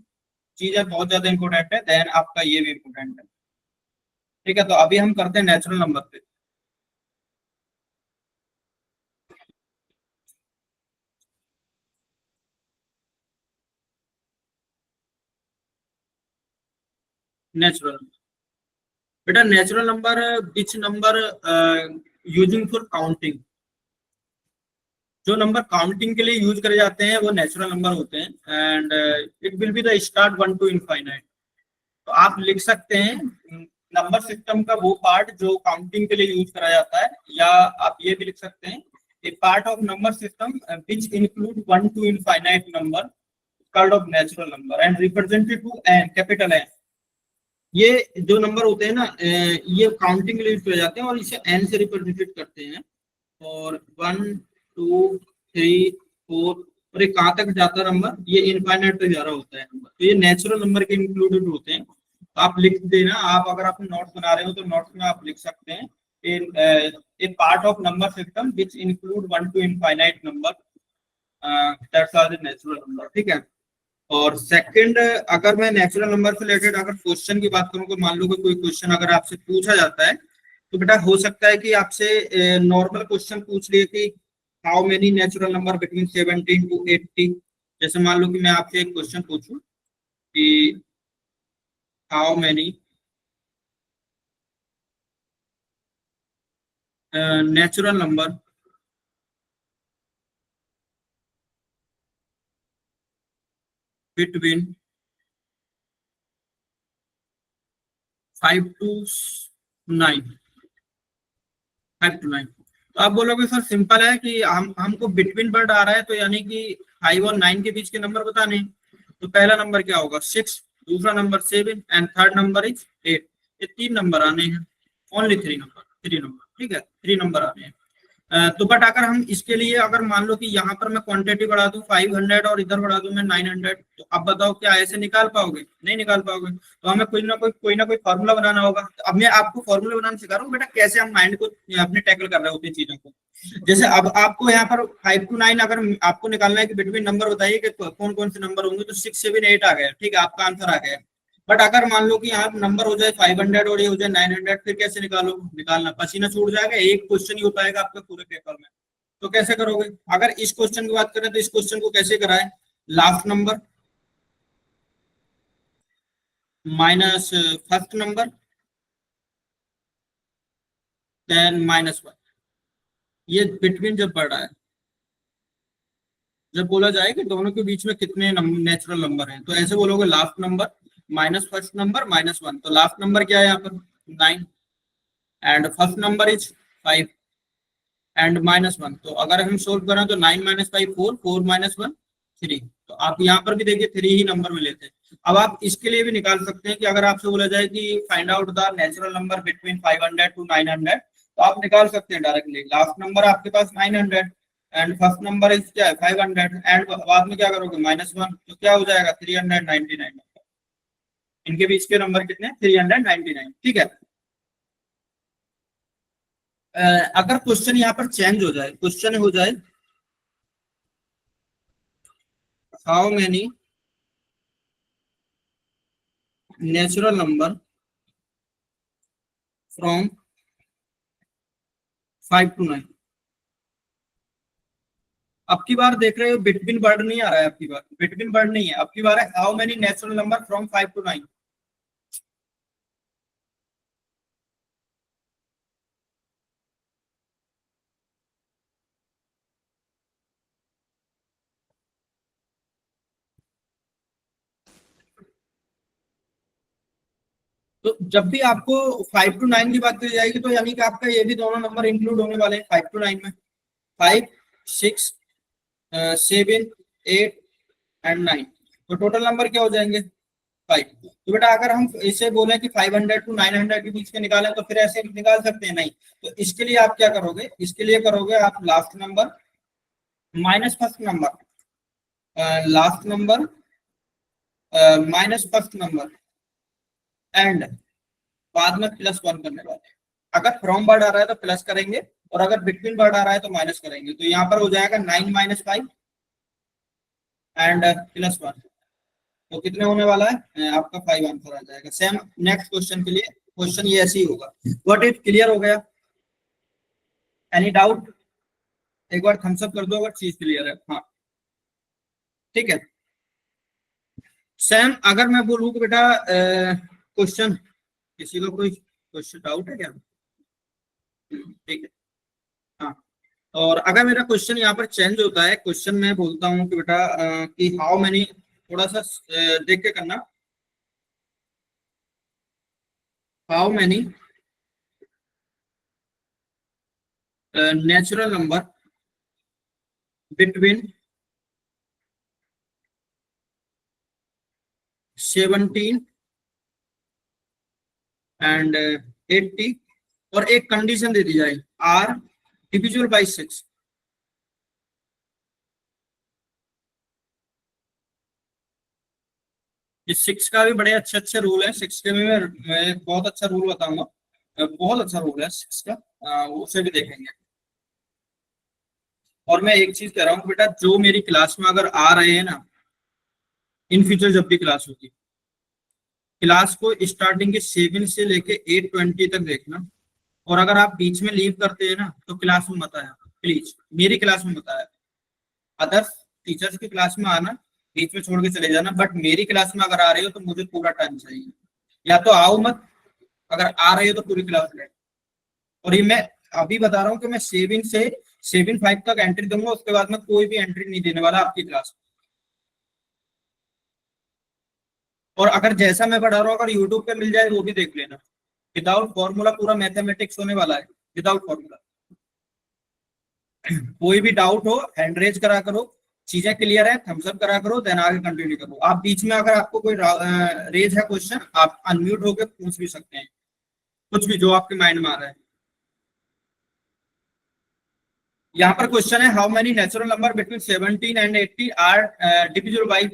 चीजें बहुत ज्यादा इंपोर्टेंट है। देन आपका ये भी इंपोर्टेंट है। ठीक है, तो अभी हम करते हैं नेचुरल नंबर पे। नेचुरल बेटा, natural number which number using for counting, जो नंबर काउंटिंग के लिए यूज करे जाते हैं वो नेचुरल नंबर होते हैं। And it will be the start 1 to infinite. तो आप लिख सकते हैं नंबर सिस्टम का वो पार्ट जो काउंटिंग के लिए यूज करा जाता है, या आप ये भी लिख सकते हैं a part of number system which include 1 to infinite number called of natural number and represented to n, capital n। ये जो नंबर होते हैं ना ये काउंटिंग के लिए यूज किए जाते हैं और इसे n से रिप्रेजेंटेड करते हैं। और 1 2 3 4 और ये कहाँ तक जाता है नंबर, ये इनफाइनाइट तक जा रहा होता है नंबर। तो ये नेचुरल नंबर के इंक्लूडेड होते हैं। तो आप लिख देना, आप अगर आप नोट्स बना रहे हो तो नोट्स में आप लिख सकते हैं a part of number system which include 1 to infinite number that's are the natural number. ठीक है। और सेकंड, अगर मैं नेचुरल नंबर से रिलेटेड अगर क्वेश्चन की बात करूं तो मान लो कि कोई क्वेश्चन अगर आपसे पूछा जाता है तो बेटा हो सकता है कि आपसे नॉर्मल क्वेश्चन पूछ लिए कि how many natural number between 17 to 80। जैसे मान लो कि मैं आपसे एक क्वेश्चन पूछूं कि how many natural number between 5 to 9, 5 to 9। तो आप बोलोगे सर सिंपल है कि हमको बिटवीन वर्ड आ रहा है तो यानी कि 5 और 9 के बीच के नंबर बताने हैं। तो पहला नंबर क्या होगा 6, दूसरा number 7 and third number is 8। ये 3 नंबर आने हैं, ओनली 3 नंबर। ठीक है, 3 नंबर आने हैं। तो बट अगर हम इसके लिए अगर मान लो कि यहाँ पर मैं क्वांटिटी बढ़ा दूं 500 और इधर बढ़ा दूं मैं 900, तो अब बताओ क्या ऐसे निकाल पाओगे? नहीं निकाल पाओगे। तो हमें कोई ना कोई फार्मूला बनाना होगा। तो अब मैं आपको फार्मूला बनाना सिखा रहा हूँ बेटा, कैसे हम माइंड को अपने टैकल कर रहे होते हैं चीजों को। जैसे अब आपको यहाँ पर 5 to 9 अगर आपको निकालना है कि बिटवीन नंबर बताइए कि कौन कौन से नंबर होंगे, तो 6 7 8 आ गया। ठीक है, आपका आंसर आ गया। बट अगर मान लो कि यहाँ नंबर हो जाए 500 और ये हो जाए 900, फिर कैसे निकालना पसीना छूट जाएगा, एक क्वेश्चन ही हो पाएगा आपके पूरे पेपर में। तो कैसे करोगे? अगर इस क्वेश्चन की बात करें तो इस क्वेश्चन को कैसे कराएं, last number minus first number then -1। ये बिटवीन जब बढ़ रहा है, जब बोला जाए कि दोनों के बीच में कितने नेचुरल नंबर हैं, तो ऐसे बोलोगे last number minus first number -1। तो लास्ट नंबर क्या है यहाँ पर 9 and first number is 5 and -1। तो अगर हम सोल्व करें तो 9 - 5 4, 4 - 1 3। तो आप यहाँ पर भी देखिए 3 ही नंबर में लेते हैं। अब आप इसके लिए भी निकाल सकते हैं कि अगर आपसे बोला जाए कि find out the natural number between 500 to 900, तो आप निकाल सकते हैं डायरेक्टली। लास्ट नंबर आपके पास 900 एंड फर्स्ट नंबर इज क्या है 500 एंड बाद में क्या करोगे -1, तो क्या हो जाएगा 399। इनके बीच के नंबर कितने 399। ठीक है। अगर क्वेश्चन यहाँ पर चेंज हो जाए, क्वेश्चन हो जाए how many natural number from 5 to 9। अब की बार देख रहे हो बिटवीन वर्ड नहीं आ रहा है, अब की बार बिटवीन वर्ड नहीं है, अब की बार है how many natural number from 5 to 9। तो जब भी आपको 5 to 9 की बात की जाएगी तो यानी कि आपका ये भी दोनों नंबर इंक्लूड होने वाले हैं 5 to 9 में। 5 6 7 8 एंड 9, तो टोटल नंबर क्या हो जाएंगे 5। तो बेटा अगर हम इसे बोले कि 500 to 900 के बीच के निकालें तो फिर ऐसे निकाल सकते हैं नहीं। तो इसके लिए आप क्या करोगे, इसके लिए करोगे आप last number minus first number, last number minus first number and बाद में +1 करने वाले हैं। अगर फ्रॉम वर्ड आ रहा है तो प्लस करेंगे और अगर बिटवीन वर्ड आ रहा है तो माइनस करेंगे। तो यहाँ पर हो जाएगा 9 - 5 एंड +1। तो कितने होने वाला है आपका 5 आंसर आ जाएगा। सेम नेक्स्ट क्वेश्चन के लिए क्वेश्चन ये ऐसे ही होगा। व्हाट इट क्लियर हो गया? Any doubt? एक बार थम्स अप कर दो अगर चीज क्लियर है। हाँ ठीक है। सेम अगर मैं बोलूँ कि बेटा क्वेश्चन, किसी को कोई क्वेश्चन डाउट है क्या? ठीक है। हाँ, और अगर मेरा क्वेश्चन यहाँ पर चेंज होता है, क्वेश्चन मैं बोलता हूँ कि बेटा कि हाउ मेनी, थोड़ा सा देख के करना, how many natural number between 17 and 80, और एक कंडीशन दे दी जाए आर डिविजिबल बाई 6। इस 6 का भी बड़े अच्छे अच्छे रूल है। 6 के भी मैं बहुत अच्छा रूल बताऊंगा। बहुत अच्छा रूल है 6 का। उसे भी देखेंगे। और मैं एक चीज कह रहा हूँ बेटा, जो मेरी क्लास में अगर आ रहे हैं ना, इन फ्यूचर जब भी क्लास होगी, क्लास को स्टार्टिंग के 7 से लेके 8:20 तक देखना। और अगर आप बीच में लीव करते हैं ना, तो क्लास में मत आया प्लीज, मेरी क्लास में मत आया। अदर्स टीचर्स की क्लास में आना, बीच में छोड़ के चले जाना, बट मेरी क्लास में अगर आ रहे हो तो मुझे पूरा टाइम चाहिए। या तो आओ मत, अगर आ रहे हो तो पूरी क्लास ले। और ये मैं अभी बता रहा हूँ कि मैं 7 से 7:05 तक एंट्री दूंगा, उसके बाद में कोई भी एंट्री नहीं देने वाला आपकी क्लास में। और अगर जैसा मैं पढ़ा रहा हूँ अगर यूट्यूब पे मिल जाए वो भी देख लेना। विदाउट फॉर्मूला पूरा मैथमेटिक्स होने वाला है, विदाउट फॉर्मूला। कोई भी डाउट हो हैंड रेज करा करो, चीजें क्लियर है थम्स अप करा करो, देन आगे कंटिन्यू करो। आप बीच में अगर आपको कोई रेज है क्वेश्चन, आप अनम्यूट होकर पूछ भी सकते हैं, कुछ भी जो आपके माइंड में आ रहा है। यहाँ पर क्वेश्चन है, how many natural number between 17 and 80 are divisible by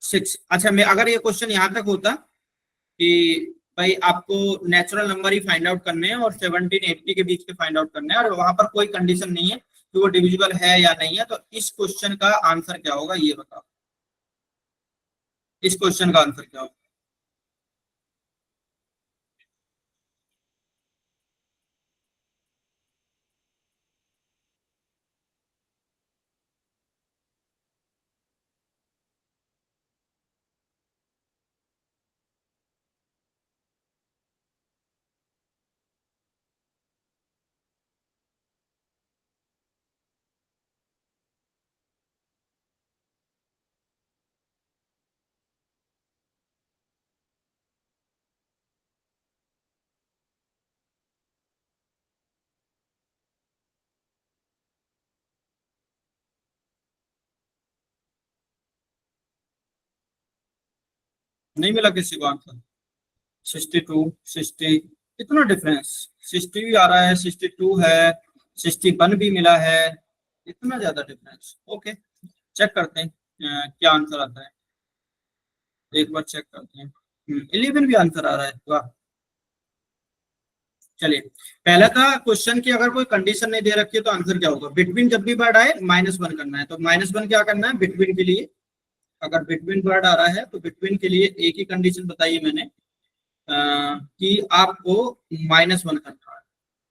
6। अच्छा, मैं अगर ये क्वेश्चन यहाँ तक होता कि भाई आपको नेचुरल नंबर ही फाइंड आउट करने हैं और 17-80 के बीच के फाइंड आउट करने हैं, और वहां पर कोई कंडीशन नहीं है कि वो डिविजिबल है या नहीं है, तो इस क्वेश्चन का आंसर क्या होगा ये बताओ। इस क्वेश्चन का आंसर क्या होगा? नहीं मिला किसी को आंसर? 62, 60, इतना डिफरेंस? 60 भी आ रहा है, 62 है, 61 भी मिला है, इतना ज्यादा डिफरेंस। ओके, चेक करते हैं क्या आंसर आता है। एक बार चेक करते हैं। 11 भी आंसर आ रहा है, वाह। चलिए, पहला था क्वेश्चन की अगर कोई कंडीशन नहीं दे रखी है तो आंसर क्या होगा। बिटवीन जब भी वर्ड आए -1 करना है, तो -1 क्या करना है बिटवीन के लिए। अगर बिटवीन वर्ड आ रहा है तो बिटवीन के लिए एक ही कंडीशन बताई है मैंने, कि आपको -1 करना है।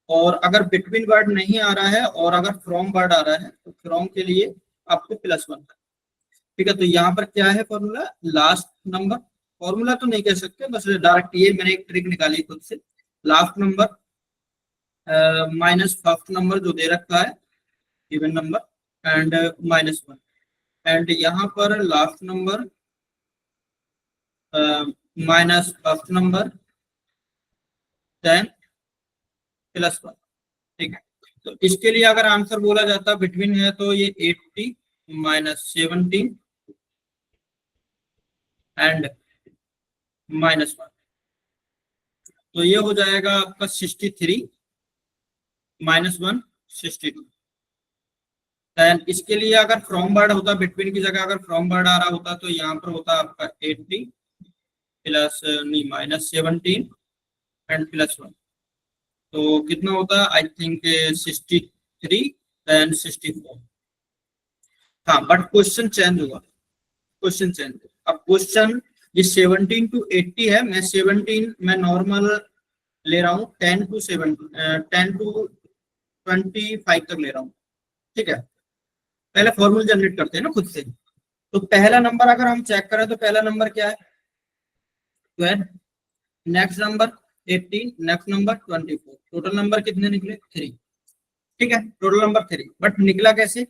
और अगर बिटवीन वर्ड नहीं आ रहा है और अगर फ्रॉम वर्ड आ रहा है तो फ्रॉम के लिए आपको +1 करना है। ठीक है, तो यहाँ पर क्या है फॉर्मूला, लास्ट नंबर। फॉर्मूला तो नहीं कह सकते, बस डायरेक्ट ये मैंने एक ट्रिक निकाली खुद से। Last number minus first number जो दे रखा है इवन नंबर एंड -1। एंड यहाँ पर last number minus first number then +1। ठीक है, तो इसके लिए अगर आंसर बोला जाता बिटवीन है तो ये 80 -17 एंड -1, तो ये हो जाएगा आपका 63 -1 62। देन इसके लिए अगर फ्रॉम वर्ड होता, बिटवीन की जगह अगर फ्रॉम वर्ड आ रहा होता तो यहाँ पर होता आपका 80 प्लस नहीं -17 एंड +1, तो कितना होता आई थिंक 63 देन 64। हाँ, बट क्वेश्चन चेंज हुआ, क्वेश्चन चेंज। अब क्वेश्चन ये 17 to 80 है, मैं 17 मैं नॉर्मल ले रहा हूँ, 10 to 25 तक ले रहा हूँ। ठीक है, पहले फॉर्मूला जनरेट करते हैं ना खुद से। तो पहला नंबर अगर हम चेक करें तो पहला नंबर क्या है 12, next number 18, next number 24, total number कितने निकले 3। ठीक है, टोटल नंबर 3, बट निकला कैसे।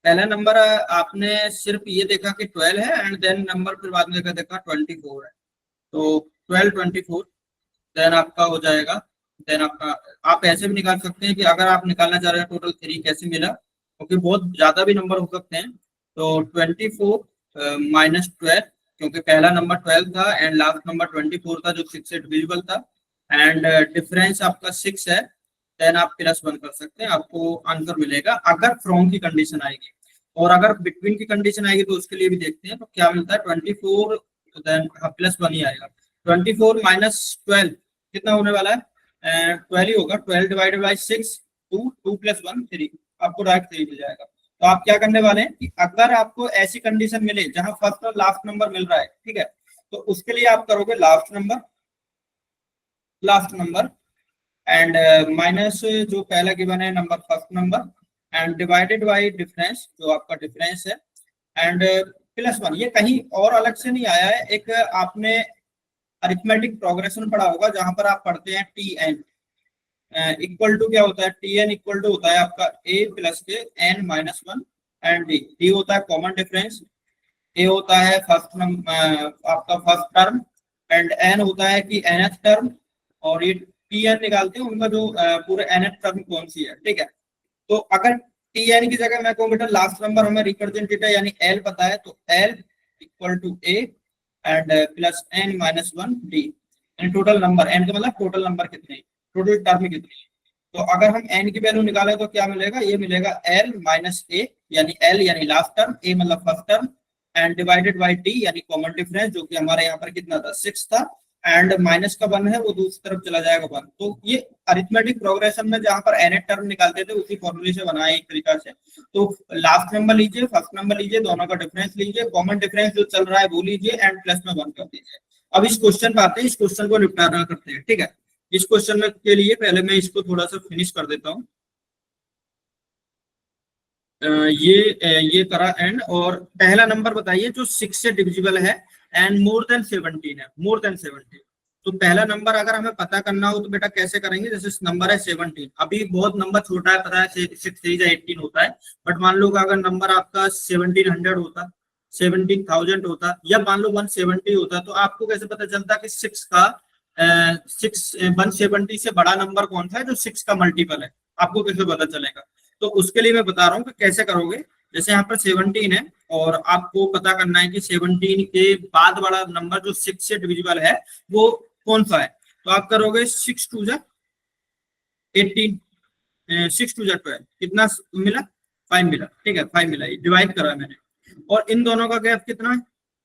पहला नंबर आपने सिर्फ ये देखा कि 12 है एंड देन नंबर फिर बाद में देखा देखा 24 है, तो 12, 24 देन आपका हो जाएगा। देन आपका आप ऐसे भी निकाल सकते हैं कि अगर आप निकालना चाह रहे हैं टोटल 3 कैसे मिला, ओके, बहुत ज्यादा भी नंबर हो सकते हैं। तो 24 माइनस 12, क्योंकि पहला नंबर 12 था एंड लास्ट नंबर 24 था जो 6 से डिविजिबल था, एंड डिफरेंस आपका 6 है, देन आप +1 कर सकते हैं, आपको आंसर मिलेगा अगर फ्रॉम की कंडीशन आएगी। और अगर बिटवीन की कंडीशन आएगी तो उसके लिए भी देखते हैं, तो क्या मिलता है 24, देन +1 ही आएगा। 24 माइनस 12 कितना होने वाला है, 12 ही होगा। 12 डिवाइडेड बाई 6, 2, 2 + 1 3, आपको डायरेक्ट 3 मिल जाएगा। तो आप क्या करने वाले हैं कि अगर आपको ऐसी कंडीशन मिले जहां फर्स्ट और लास्ट नंबर मिल रहा है, ठीक है, तो उसके लिए आप करोगे लास्ट नंबर एंड माइनस जो पहला गिवन है number first number, and divided by difference जो आपका डिफरेंस है, एंड +1। ये कहीं और अलग से नहीं आया है, एक आपने अरिथमेटिक प्रोग्रेशन पढ़ा होगा जहां पर आप पढ़ते हैं टी एन इक्वल टू क्या होता है, टी एन इक्वल टू होता है आपका ए प्लस के n minus 1 and d. D होता है कॉमन डिफरेंस, ए होता है फर्स्ट आपका फर्स्ट टर्म, एंड एन होता है कि nth टर्म, और ये टी एन निकालते हैं उनका जो पूरे nth टर्म कौन सी है, ठीक है। तो अगर टी एन की जगह मैं कहूँ बेटा लास्ट नंबर हमें रिप्रेजेंटेटिव यानी एल पता है, तो l equal to a and plus n minus 1 d. Total number, n का मतलब टोटल नंबर कितने, टोटल टर्म कितनी। तो अगर हम एन की वैल्यू निकालें तो क्या मिलेगा, ये मिलेगा एल माइनस ए, यानी एल यानी लास्ट टर्म, ए मतलब first term, and divided by D यानी कॉमन डिफरेंस जो कि हमारे यहाँ पर कितना था 6 था, एंड माइनस का 1 है वो दूसरी तरफ चला जाएगा 1। तो ये अरिथमेटिक प्रोग्रेशन में जहां पर nth टर्म निकालते थे उसी फॉर्मूले से बनाया एक तरीका से। तो लास्ट नंबर लीजिए, फर्स्ट नंबर लीजिए, दोनों का डिफरेंस लीजिए, कॉमन डिफरेंस जो चल रहा है वो लीजिए, एंड प्लस में 1 कर दीजिए। अब इस क्वेश्चन पे आते हैं, इस क्वेश्चन को निपटारा करते हैं, ठीक है। इस क्वेश्चन के लिए पहले मैं इसको थोड़ा सा फिनिश कर देता हूँ। ये करा एंड, और पहला नंबर बताइए जो 6 से डिविजिबल है एंड मोर देन 17 है, मोर देन 17। तो पहला नंबर अगर हमें पता करना हो तो बेटा कैसे करेंगे, जैसे नंबर है 17, अभी बहुत नंबर छोटा है पता है, 6 3 18 होता है, बट मान लो अगर नंबर आपका 1700 होता, 17,000 होता, या मान लो 170 होता, तो आपको कैसे पता चलता कि 6 का 170 से बड़ा नंबर कौन सा है जो 6 का मल्टीपल है, आपको कैसे पता चलेगा। तो उसके लिए मैं बता रहा हूँ कि कैसे करोगे। जैसे यहाँ पर 17 है और आपको पता करना है कि 17 के बाद वाला नंबर जो 6 से डिविजिबल है वो कौन सा है। तो आप करोगे 6 2 जा 18, 6 2 जा 12, कितना मिला 5 मिला, ठीक है 5 मिला, ये डिवाइड करा है मैंने। और इन दोनों का गैप कितना है,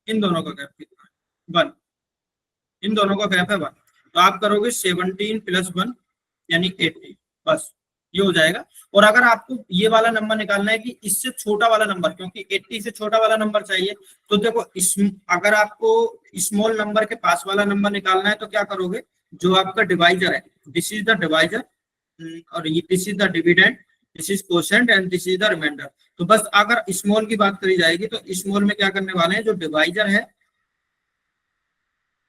इन दोनों का गैप कितना है 1, इन दोनों का गैप है 1। तो आप करोगे 17 + 1 यानी 80, बस ये हो जाएगा। और अगर आपको ये वाला नंबर निकालना है कि इससे छोटा वाला नंबर, क्योंकि 80 से छोटा वाला नंबर चाहिए, तो देखो अगर आपको स्मॉल नंबर के पास वाला नंबर निकालना है तो क्या करोगे, जो आपका डिवाइजर है, दिस इज द डिवाइजर, और ये this is the dividend, this is quotient and this is the remainder. तो बस अगर स्मॉल की बात करी जाएगी तो स्मॉल में क्या करने वाले हैं, जो डिवाइजर है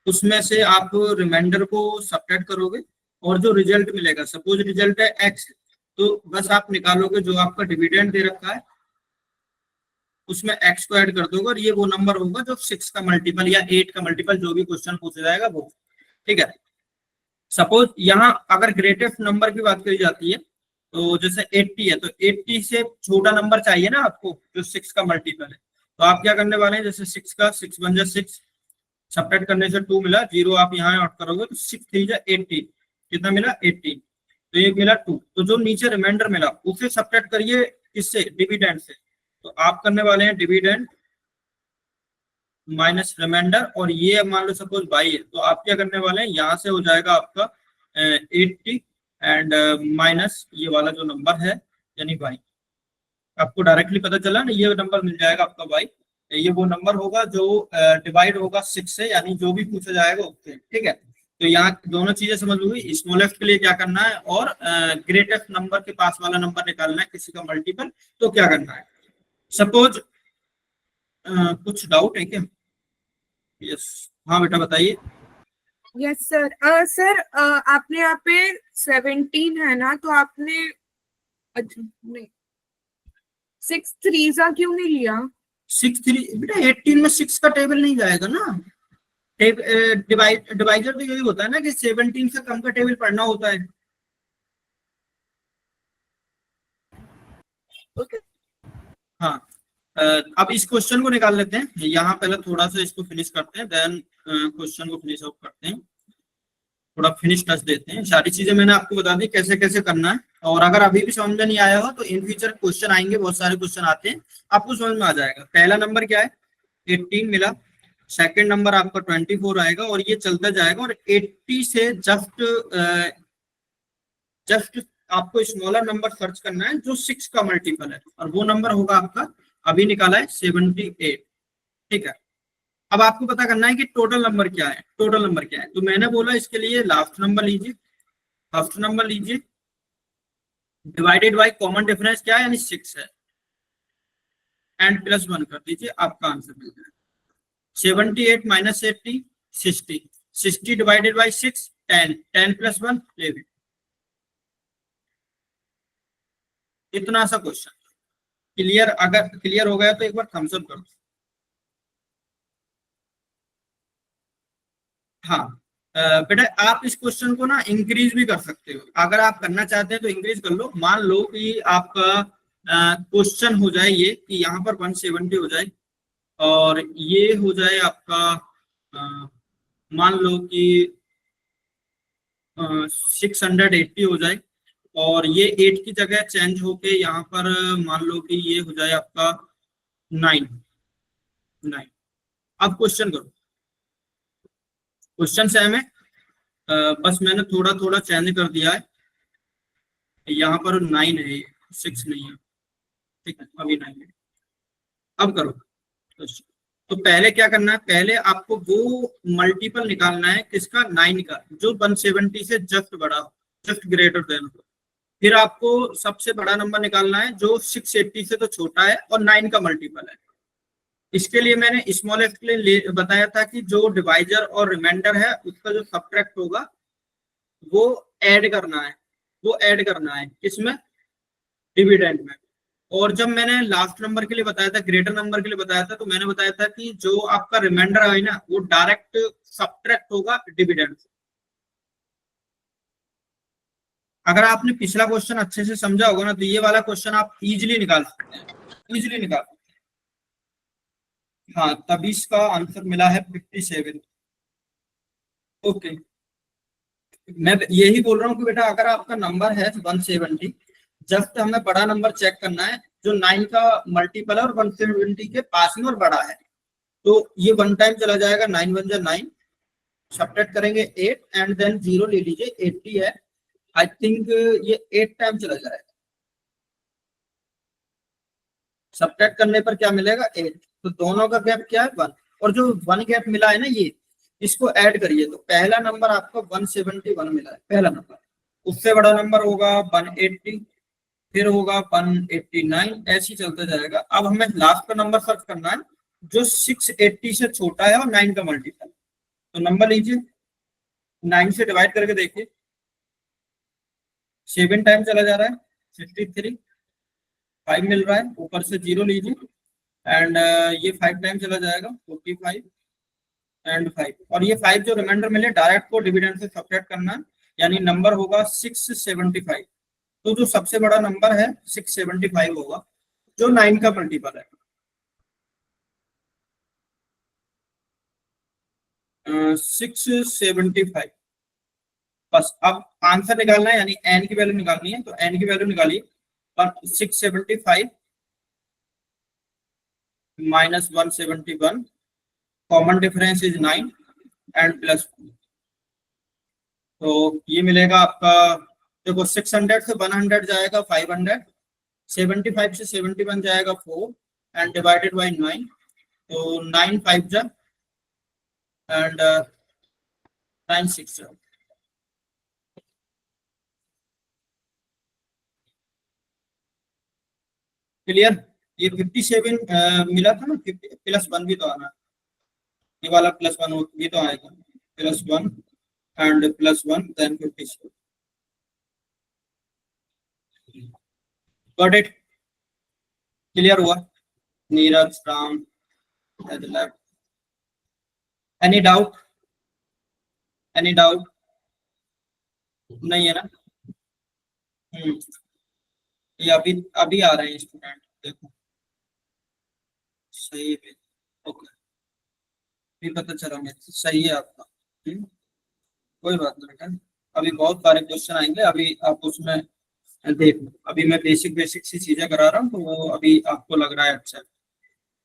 उसमें से आप रिमाइंडर को सब्ट्रैक्ट करोगे, और जो रिजल्ट मिलेगा, सपोज रिजल्ट है एक्स, तो बस आप निकालोगे जो आपका डिविडेंड दे रखा है उसमें एक्स को ऐड कर दोगे, और ये वो नंबर होगा जो 6 का मल्टीपल या 8 का मल्टीपल, जो भी क्वेश्चन पूछा जाएगा वो, ठीक है। सपोज यहाँ अगर ग्रेटेस्ट नंबर की बात करी जाती है तो जैसे 80 है, तो 80 से छोटा नंबर चाहिए ना आपको जो 6 का मल्टीपल है। तो आप क्या करने वाले हैं, जैसे 6 का 6 1 जा 6, सब्ट्रैक्ट करने से 2 मिला, 0 आप यहाँ ऐड करोगे तो 6 3 जा 80, कितना मिला 80, तो ये मिला 2। तो जो नीचे रिमाइंडर मिला उसे सब्ट्रैक्ट करिए किससे, डिविडेंड से। तो आप करने वाले हैं डिविडेंड माइनस रिमाइंडर, और ये मान लो सपोज बाई है, तो आप क्या करने वाले हैं, यहाँ से हो जाएगा आपका 80 एंड माइनस ये वाला जो नंबर है यानी बाई। आपको डायरेक्टली पता चला ना, ये नंबर मिल जाएगा आपका बाई, ये वो नंबर होगा जो डिवाइड होगा 6 से, यानी जो भी पूछा जाएगा उससे, ठीक है। तो यहाँ दोनों चीजें समझ लो, स्मॉलेस्ट के लिए क्या करना है और ग्रेटेस्ट नंबर के पास वाला नंबर निकालना है किसी का मल्टीपल, तो क्या करना है। सपोज कुछ डाउट है क्या, यस हाँ बेटा बताइए। Yes sir. सर आपने यहाँ पे 17 है ना, तो आपने नहीं 6 3 क्यों नहीं लिया। 6 3 बेटा 18 में 6 का टेबल नहीं जाएगा ना, डिवाइजर तो यही होता है ना कि 17 से कम का टेबल पढ़ना होता है। ओके हाँ, अब इस क्वेश्चन को निकाल लेते हैं। यहाँ पहले थोड़ा सा इसको फिनिश करते हैं, देन क्वेश्चन को फिनिश ऑफ करते हैं, थोड़ा फिनिश टच देते हैं। सारी चीजें मैंने आपको बता दी कैसे कैसे करना है, और अगर अभी भी समझ में नहीं आया हो तो इन फ्यूचर क्वेश्चन आएंगे, बहुत सारे क्वेश्चन आते हैं, आपको समझ में आ जाएगा। पहला नंबर क्या है, 18 मिला। सेकंड नंबर आपका 24 आएगा, और ये चलता जाएगा, और 80 से जस्ट जस्ट आपको स्मॉलर नंबर सर्च करना है जो 6 का मल्टीपल है, और वो नंबर होगा आपका, अभी निकाला है, 78। ठीक है, अब आपको पता करना है कि टोटल नंबर क्या है, टोटल नंबर क्या है। तो मैंने बोला इसके लिए लास्ट नंबर लीजिए, फर्स्ट नंबर लीजिए, डिवाइडेड बाय कॉमन डिफरेंस क्या है, यानी 6 है, एंड प्लस 1 कर दीजिए, आपका आंसर मिल जाएगा। 78 माइनस 80, 60, 60 डिवाइडेड बाय 6, 10, 10 प्लस 1, 11। इतना सा क्वेश्चन क्लियर, अगर क्लियर हो गया तो एक बार थम्स अप करो। हाँ, बेटा आप इस क्वेश्चन को ना इंक्रीज भी कर सकते हो, अगर आप करना चाहते हैं तो इंक्रीज कर लो। मान लो कि आपका क्वेश्चन हो जाए ये कि यहाँ पर 170 हो जाए, और ये हो जाए आपका मान लो कि 680 हो जाए, और ये 8 की जगह चेंज होके यहाँ पर मान लो कि ये हो जाए आपका 9। अब क्वेश्चन करो, क्वेश्चन सेम है, बस मैंने थोड़ा थोड़ा चेंज कर दिया है। यहाँ पर 9 है, 6 नहीं है। ठीक है, अभी 9 है। अब करो क्वेश्चन। तो पहले क्या करना है, पहले आपको वो मल्टीपल निकालना है किसका, 9 का, जो 170 से जस्ट बड़ा हो, जस्ट ग्रेटर देन हो। फिर आपको सबसे बड़ा नंबर निकालना है जो 680 से तो छोटा है और 9 का मल्टीपल है। इसके लिए मैंने स्मॉलेस्ट के लिए बताया था कि जो डिवाइजर और रिमाइंडर है उसका जो सबट्रैक्ट होगा वो ऐड करना है, वो ऐड करना है किसमें, डिविडेंड में। और जब मैंने लास्ट नंबर के लिए बताया था, ग्रेटर नंबर के लिए बताया था, तो मैंने बताया था कि जो आपका रिमाइंडर है ना वो डायरेक्ट सबट्रैक्ट होगा डिविडेंड से। अगर आपने पिछला क्वेश्चन अच्छे से समझा होगा ना तो ये वाला क्वेश्चन आप इजीली निकाल सकते हैं, इजीली निकाल सकते हैं। हाँ, तभी इसका आंसर मिला है 57। ओके, मैं यही बोल रहा हूँ कि बेटा अगर आपका नंबर है 170, जस्ट हमें बड़ा नंबर चेक करना है जो 9 का मल्टीपल है और 170 के पास में और बड़ा है। तो ये 1 टाइम चला जाएगा, 9 1 जा 9, सब्ट्रैक्ट करेंगे 8, एंड देन 0 ले लीजिए, 80 है, आई थिंक ये 8 टाइम चला जाएगा। सब्ट्रैक्ट करने पर क्या मिलेगा, 8। तो दोनों का गैप क्या है, 1, और जो 1 गैप मिला है ना ये, इसको ऐड करिए तो पहला नंबर आपको 171 मिला है, पहला नंबर। उससे बड़ा नंबर होगा 180, फिर होगा 189, ऐसे ही चलता जाएगा। अब हमें लास्ट का नंबर सर्च करना है जो 680 से छोटा है और 9 का मल्टीपल। तो नंबर लीजिए, 9 से डिवाइड करके देखिए, 7 टाइम चला जा रहा है, 63, 5 मिल रहा है, ऊपर से 0 लीजिए, एंड ये 5 टाइम चला जाएगा, 45 एंड 5, और ये 5 जो रिमाइंडर मिले डायरेक्ट को डिविडेंड से सब्ट्रैक्ट करना है, यानी नंबर होगा 675। तो जो सबसे बड़ा नंबर है 675 होगा, जो 9 का मल्टीपल है। 675। बस अब आंसर निकालना है, यानी एन की वैल्यू निकालनी है, तो एन की वैल्यू निकालिए, 675 minus 171, common difference is 9, and plus. तो ये मिलेगा आपका, देखो 600 से 100 जाएगा 500, 75 से 71 जाएगा 4, एंड डिवाइडेड बाई 9, तो 9 5 जा, एंड 9 6 जा। क्लियर, ये 57 मिला था ना, 50 प्लस 1 भी तो आना है, ये वाला प्लस 1 ये तो आएगा, plus 1 and plus 1, then 57। Got it, clear हुआ। Neeraj Ram, any doubt, any doubt, नहीं है ना। हम्म, ये अभी अभी आ रहे हैं स्टूडेंट, देखो सही है। ओके, भी पता चला मुझे, सही है आपका। कोई बात नहीं बेटा, अभी बहुत सारे क्वेश्चन आएंगे, अभी आप उसमें देख लो। अभी मैं बेसिक बेसिक सी चीजें करा रहा हूँ, तो वो अभी आपको लग रहा है अच्छा है।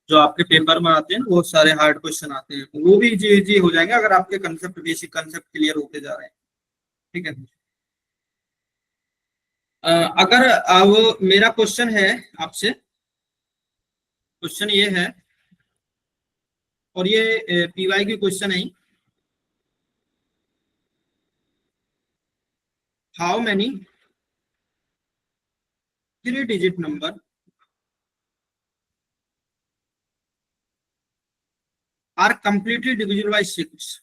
जो आपके पेपर में आते हैं वो सारे हार्ड क्वेश्चन आते हैं, वो भी इजी इजी हो जाएंगे अगर आपके कंसेप्ट, बेसिक कंसेप्ट क्लियर होते जा रहे हैं। ठीक है। अगर अब मेरा क्वेश्चन है आपसे, क्वेश्चन ये है, और ये पीवाई की क्वेश्चन है। How many 3 digit number are completely divisible by 6?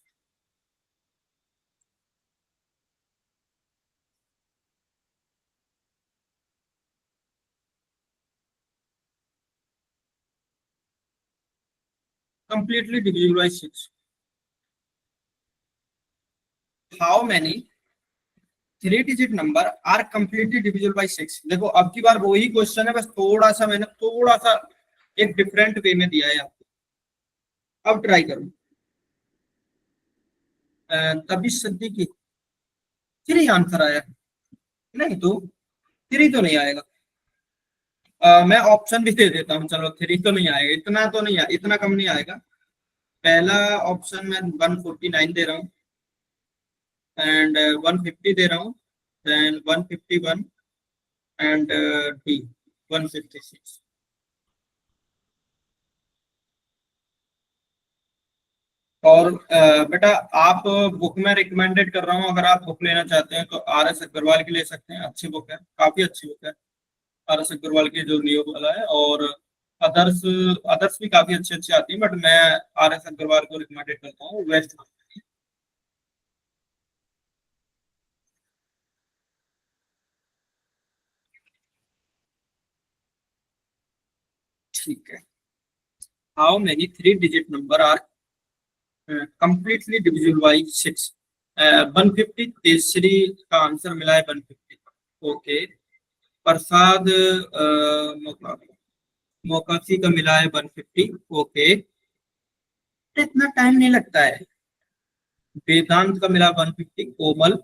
Completely divisible by 6। How many 3 digit number are completely divisible by 6? देखो अब की बार वही क्वेश्चन है, बस थोड़ा सा मैंने थोड़ा सा एक डिफरेंट वे में दिया है आपको। अब ट्राई करो। तभी सिद्दीकी 3 आंसर आया। नहीं तो 3 तो नहीं आएगा। मैं ऑप्शन भी दे देता हूँ, चलो 3 तो नहीं आएगा, इतना तो नहीं, इतना कम नहीं आएगा। पहला ऑप्शन मैं 149 दे रहा हूँ, एंड 150 दे रहा हूँ, देन 151, एंड डी 156। और बेटा आप बुक में रिकमेंडेड कर रहा हूँ, अगर आप बुक लेना चाहते हैं तो आर एस अग्रवाल की ले सकते हैं, अच्छी बुक है, काफी अच्छी बुक है आर एस अग्रवाल की जो नियो वाला है। और अदर्स, अदर्स भी काफी अच्छे अच्छे आती हैं, बट मैं आर एस अग्रवाल को रिकमेंडेड करता हूँ, बेस्ट। ठीक है। How many 3 digit number are completely divisible by 6? 150, तीसरी का आंसर मिला है 150। ओके। प्रसाद मोकासी का मिला है 150। ओके, इतना टाइम नहीं लगता है। वेदांत का मिला 150। कोमल,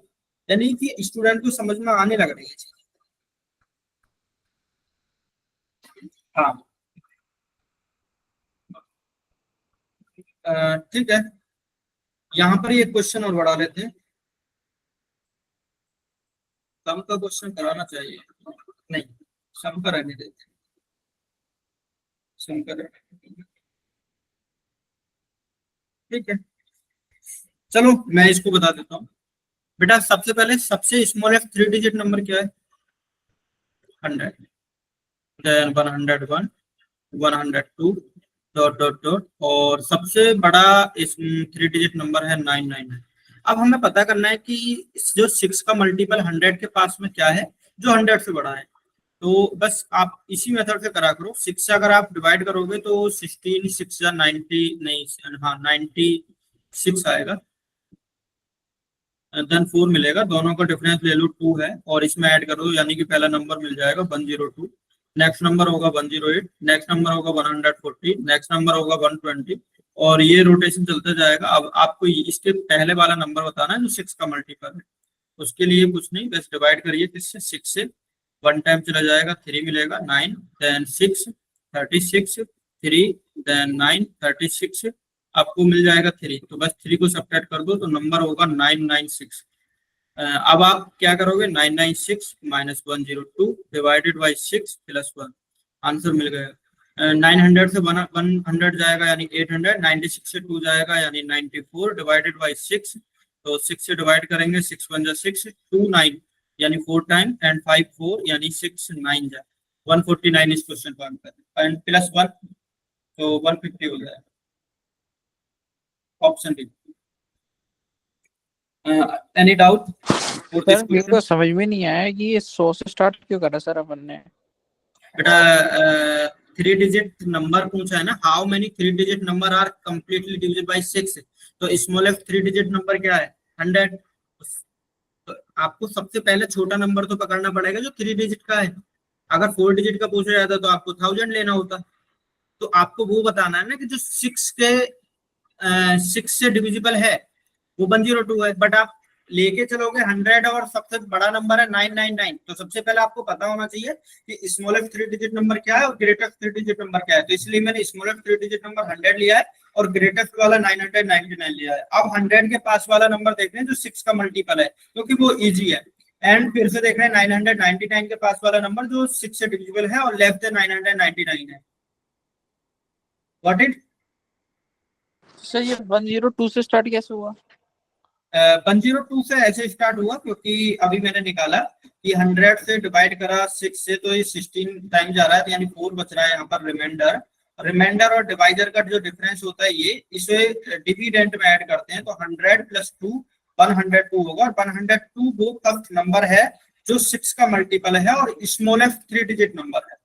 यानी कि स्टूडेंट को समझ में आने लग रही है चीज। हाँ। ठीक है, यहाँ पर ये क्वेश्चन और बढ़ा लेते हैं। सम का क्वेश्चन कराना चाहिए, नहीं सम का रहने देते हैं, सम का रहने देते हैं। ठीक है, चलो मैं इसको बता देता हूँ। बेटा सबसे पहले सबसे स्मॉलेस्ट 3 डिजिट नंबर क्या है? 100। देन 101, 102, डॉट डॉट डॉट, और सबसे बड़ा इस 3 डिजिट नंबर है 999। अब हमें पता करना है कि जो 6 का मल्टीपल 100 के पास में क्या है जो 100 से बड़ा है। तो बस आप इसी मेथड से करा करो। 6 से अगर आप डिवाइड करोगे तो 16, 6 या 90, नहीं, हाँ 96 आएगा। देन 4 मिलेगा, दोनों का डिफरेंस ले लो 2 है, और इसमें ऐड कर दो, यानी कि पहला नंबर मिल जाएगा 102। नेक्स्ट नंबर होगा 108, नेक्स्ट नंबर होगा 140, नेक्स्ट नंबर होगा 120, और ये रोटेशन चलता जाएगा। अब आपको इसके पहले वाला नंबर बताना है जो 6 का मल्टीपल है। उसके लिए कुछ नहीं, बस डिवाइड करिए किससे, 6 से। 1 टाइम चला जाएगा, 3 मिलेगा, 9, देन 6, 36, 3, देन 9, 36, आपको मिल जाएगा 3। तो बस 3 को सब्ट्रैक्ट कर दो तो नंबर होगा 996। अब आप क्या करोगे, 996 minus 102 divided by 6 plus 1, answer मिल गया। 900 से 100 जाएगा यानी 800, 96 से 2 जाएगा यानी 94 डिवाइडेड बाई 6। तो 6 से डिवाइड करेंगे, 6 1 जा 6, 2 9 यानी 4 टाइम, एंड 5 4 यानी 6 9 जा 149 इस क्वेश्चन का आंसर, एंड प्लस 1 तो 150 हो जाएगा। Option D. Any doubt for this sir मेरे क्वेश्चन? को समझ में नहीं आया कि ये 100 से स्टार्ट क्यों करा सर अपन ने। बेटा 3 डिजिट नंबर पूछा है ना, how many 3 digit number are completely divisible by 6? तो स्मॉलेस्ट 3 डिजिट नंबर क्या है? 100। तो आपको सबसे पहले छोटा नंबर तो पकड़ना पड़ेगा जो 3 डिजिट का है। अगर 4 डिजिट का पूछा जाता तो आपको 1000 लेना होता। तो आपको वो बताना है ना कि जो 6 से डिविजिबल है वो 102 है, बट आप लेके चलोगे 100 और सबसे बड़ा नंबर है 999, तो सबसे पहले आपको पता होना चाहिए कि स्मॉलेस्ट 3 डिजिट नंबर क्या है और ग्रेटेस्ट 3 डिजिट नंबर क्या है। तो इसलिए मैंने स्मॉलेस्ट 3 डिजिट नंबर 100 लिया है और ग्रेटेस्ट वाला 999 लिया है। अब 100 के पास वाला नंबर देख रहे हैं जो 6 का मल्टीपल है, क्योंकि वो इजी है। एंड फिर से देख रहे हैं 999 के पास वाला नंबर जो 6 से डिविजिबल है और लेस देन 999 है। व्हाट इट सर ये 102 से स्टार्ट कैसे हुआ? 102 से ऐसे स्टार्ट हुआ क्योंकि अभी मैंने निकाला कि 100 से डिवाइड करा 6 से, तो ये 16 टाइम जा रहा है, तो यानी 4 बच रहा है यहाँ पर रिमाइंडर और डिवाइजर का जो डिफरेंस होता है ये, इसे डिविडेंट में ऐड करते हैं, तो 100 + 2 102 होगा। और 102 वो फर्स्ट नंबर है जो 6 का मल्टीपल है और स्मॉलेस्ट 3 डिजिट नंबर है।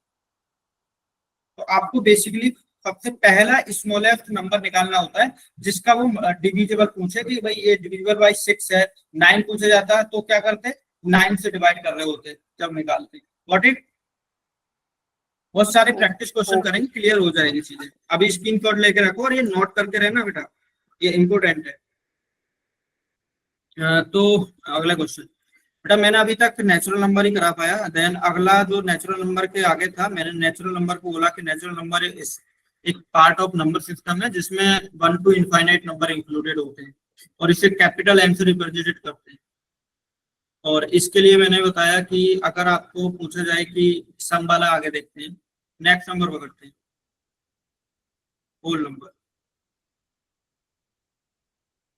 तो आपको बेसिकली सबसे पहला स्मॉलेस्ट नंबर निकालना होता है जिसका वो डिविजिबल पूछे कि भाई ये डिविजिबल बाय 6 है, 9 पूछा जाता है तो क्या करते, 9 से डिवाइड कर रहे होते जब निकालते। व्हाट इट बहुत सारे प्रैक्टिस क्वेश्चन करेंगे, क्लियर हो जाएगी चीजें। अभी स्क्रीन शॉट लेके रखो और ये नोट करके रहना बेटा, ये इंपोर्टेंट है। तो अगला क्वेश्चन बेटा, मैंने अभी तक नेचुरल नंबर ही करा पाया। देन अगला जो नेचुरल नंबर के आगे था, मैंने नेचुरल नंबर को बोला कि नेचुरल नंबर एक पार्ट ऑफ नंबर सिस्टम है जिसमें 1 to इनफाइनाइट नंबर इंक्लूडेड होते हैं और इसे कैपिटल एम से रिप्रेजेंट करते हैं। और इसके लिए मैंने बताया कि अगर आपको पूछा जाए कि सम वाला, आगे देखते हैं, नेक्स्ट नंबर पकड़ते हैं, होल नंबर।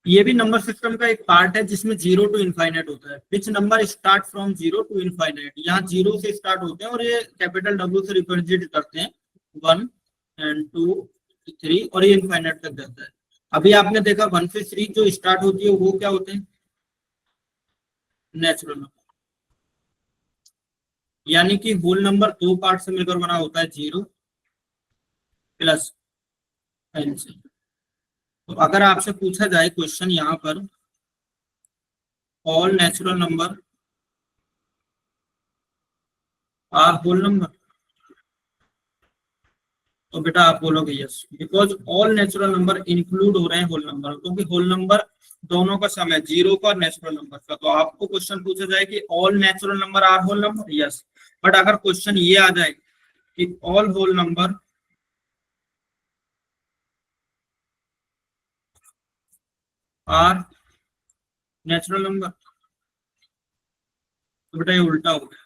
ये भी नंबर सिस्टम का एक पार्ट है जिसमें 0 to इनफाइनाइट होता है। Which number start from 0 to infinite, यहाँ 0 से स्टार्ट होते हैं और ये कैपिटल W से रिप्रेजेंट करते हैं, 1 and 2 3 और ये इनफाइनाइट तक जाता है। अभी आपने देखा 1 से 3 जो स्टार्ट होती है वो क्या होते हैं, नेचुरल नंबर। यानी कि होल नंबर 2 पार्ट से मिलकर बना होता है, 0 प्लस n से। तो अगर आपसे पूछा जाए क्वेश्चन यहाँ पर, all natural number are whole number, तो बेटा आप बोलोगे yes, because all natural number include हो रहे हैं होल नंबर, क्योंकि होल नंबर दोनों का सम है, 0 का और नेचुरल नंबर का। तो आपको क्वेश्चन पूछा जाए कि all natural number are whole number, yes. But अगर क्वेश्चन ये आ जाए कि all whole number are natural number, तो बेटा ये उल्टा हो गया।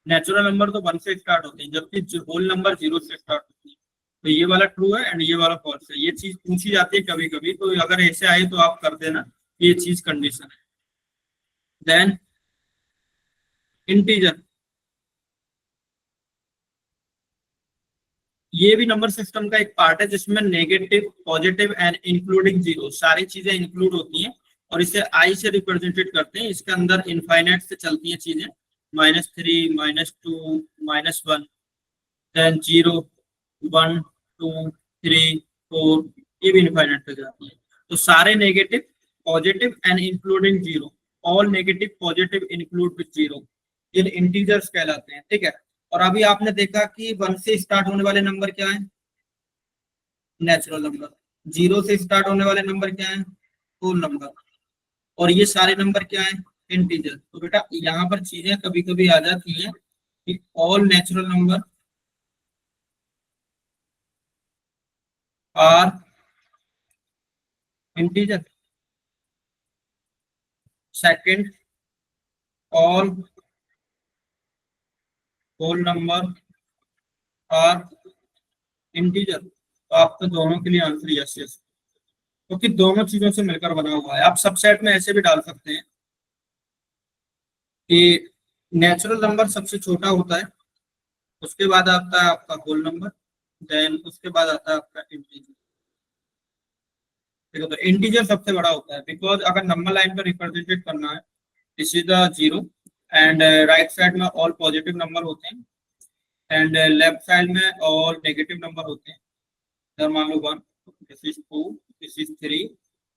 नेचुरल नंबर तो 1 से स्टार्ट होते हैं जबकि होल नंबर 0 से स्टार्ट होती है। तो ये वाला ट्रू है एंड ये वाला फॉल्स है। ये चीज पूछी जाती है कभी कभी, तो अगर ऐसे आए तो आप कर देना, ये चीज कंडीशन है। देन इंटीजर, ये भी नंबर सिस्टम का एक पार्ट है जिसमें नेगेटिव, पॉजिटिव एंड इंक्लूडिंग 0 सारी चीजें इंक्लूड होती हैं और इसे आई से रिप्रेजेंटेड करते हैं। इसके अंदर इनफाइनाइट से चलती हैं चीजें, -3 -2 -1, देन 0 1 2 3 4, ये भी इनफाइनाइट तक जाती है। तो सारे negative, positive and including 0, all negative, positive, include with 0, ये इंटीजर्स कहलाते हैं, ठीक है। और अभी आपने देखा कि 1 से स्टार्ट होने वाले नंबर क्या है, नेचुरल नंबर। 0 से स्टार्ट होने वाले नंबर क्या है, होल नंबर। और ये सारे नंबर क्या है, इंटीजर। तो बेटा यहाँ पर चीजें कभी कभी आ जाती हैं कि all natural number are integer, second all whole number are integer. तो आपको दोनों के लिए आंसर यस यस, क्योंकि दोनों चीजों से मिलकर बना हुआ है। आप सबसेट में ऐसे भी डाल सकते हैं कि नेचुरल नंबर सबसे छोटा होता है, उसके बाद आता है आपका होल नंबर, देन उसके बाद आता है आपका इंटीजर। ठीक है, तो इंटीजर सबसे बड़ा होता है बिकॉज अगर नंबर लाइन पर रिप्रेजेंटेड करना है, this is the 0 and right side में ऑल पॉजिटिव नंबर होते हैं एंड लेफ्ट साइड में ऑल नेगेटिव नंबर होते हैं। इधर मान लो 1, this is 2, this is 3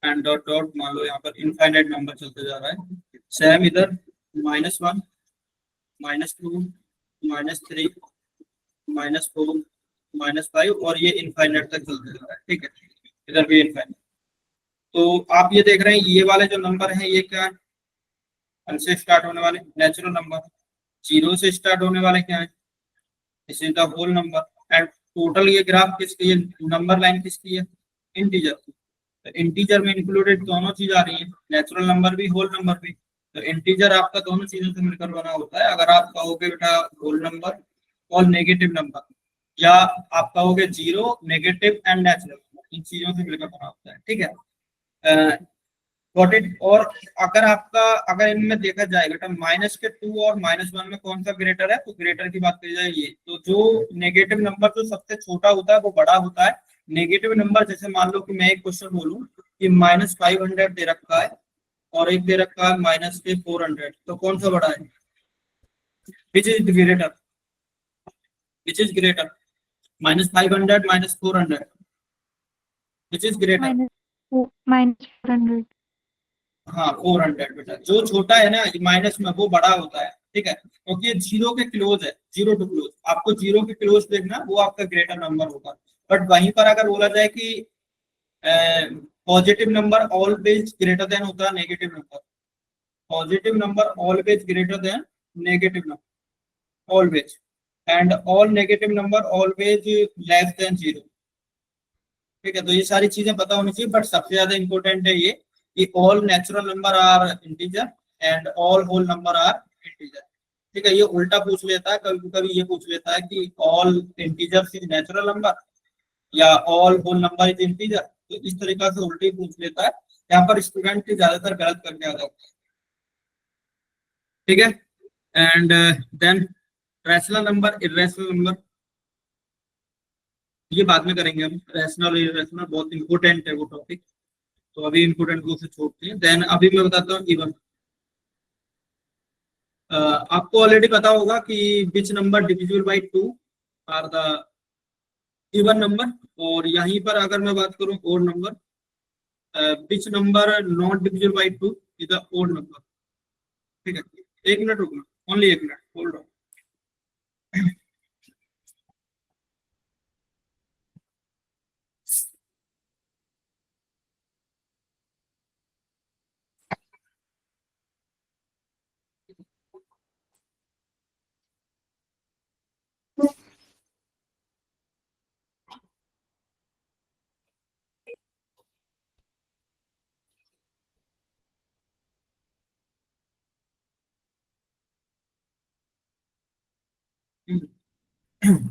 and dot dot, मान लो यहाँ पर इनफाइनाइट नंबर चलते जा रहा है। सेम इधर -1 -2 -3 -4 -5 और ये इनफाइनाइट तक चलते जा रहा है, ठीक है, इधर भी इनफाइनाइट। तो आप ये देख रहे हैं ये वाले जो नंबर हैं ये क्या है, 1 से स्टार्ट होने वाले नेचुरल नंबर, 0 से स्टार्ट होने वाले क्या है, this is the whole number. And total ये ग्राफ किसकी, ये नंबर लाइन किसकी है, इंटीजर की। तो इंटीजर में इंक्लूडेड दोनों चीज आ रही है, नेचुरल नंबर भी होल नंबर भी। तो इंटीजर आपका दोनों चीजों से मिलकर बना होता है। अगर आप कहोगे बेटा होल नंबर और नेगेटिव नंबर, या आप कहोगे 0, नेगेटिव एंड नेचुरल, इन चीजों से मिलकर बना होता है, ठीक है। Got it. और अगर आपका, अगर इनमें देखा जाए बेटा माइनस के 2 और -1 में कौन सा ग्रेटर है, तो ग्रेटर की बात करी जाए ये, तो जो नेगेटिव नंबर जो सबसे छोटा होता है वो बड़ा होता है। नेगेटिव नंबर जैसे मान लो कि मैं एक क्वेश्चन बोलूं कि -500 दे रखा है और एक दे रखा है -400, तो कौन सा बड़ा है, which is greater, which is greater, -500 -400, which is greater, -400। हाँ 400 बेटा, जो छोटा है ना माइनस में वो बड़ा होता है, ठीक है, क्योंकि ये 0 के क्लोज है, 0 टू क्लोज, आपको 0 के क्लोज देखना, वो आपका ग्रेटर नंबर होगा। बट वहीं पर अगर बोला जाए कि positive number always greater than होता है negative number, positive number always greater than negative number, always, and all negative number always less than 0, ठीक है। तो ये सारी चीजें पता होनी चाहिए, बट सबसे ज्यादा इंपॉर्टेंट है ये कि all natural number are integer and all whole number are integer, ठीक है। ये उल्टा पूछ लेता है, कभी कभी ये पूछ लेता है कि all integer is natural number या all whole number is integer, तो इस तरीका से उल्टे पूछ लेता है। यहाँ पर स्टूडेंट ज्यादातर गलत करके आ जाता है, ठीक है। And then rational number, irrational number, ये बाद में करेंगे हम। रैशनल और इर्रेशनल बहुत इंपॉर्टेंट है वो टॉपिक, तो अभी इंपोर्टेंट को से छोड़ते हैं। देन अभी मैं बताता हूँ इवन। आपको ऑलरेडी पता होगा कि which number divisible by 2 are the even number, और यहीं पर अगर मैं बात करूं odd number, which number not divisible by 2 is the odd number, ठीक है। एक मिनट रुकना, ओनली एक मिनट, होल्ड ऑन।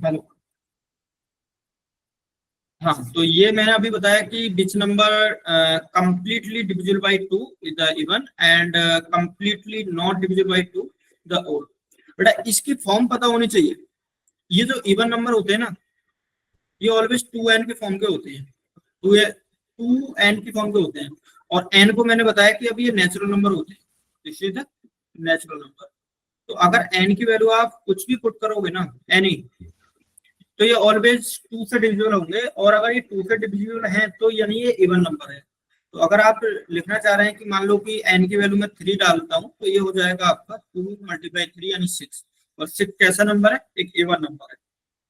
हेलो, हाँ, तो ये मैंने अभी बताया कि which number completely divisible by 2 is the even and completely not divisible by 2 the odd. बेटा इसकी फॉर्म पता होनी चाहिए। ये जो इवन नंबर होते हैं ना, ये ऑलवेज 2n के फॉर्म के होते हैं, 2n की फॉर्म के होते हैं, और n को मैंने बताया कि अभी ये नेचुरल नंबर होते हैं, this is the natural number. तो अगर n की वैल्यू आप कुछ भी पुट करोगे ना, एनी, तो ये ऑलवेज 2 से डिविजिबल होंगे, और अगर ये 2 से डिविजिबल है तो यानी ये इवन नंबर है। तो अगर आप लिखना चाह रहे हैं कि मान लो कि n की वैल्यू में 3 डालता हूं, तो ये हो जाएगा आपका 2 × 3 यानी 6, और 6 कैसा नंबर है, एक इवन नंबर है।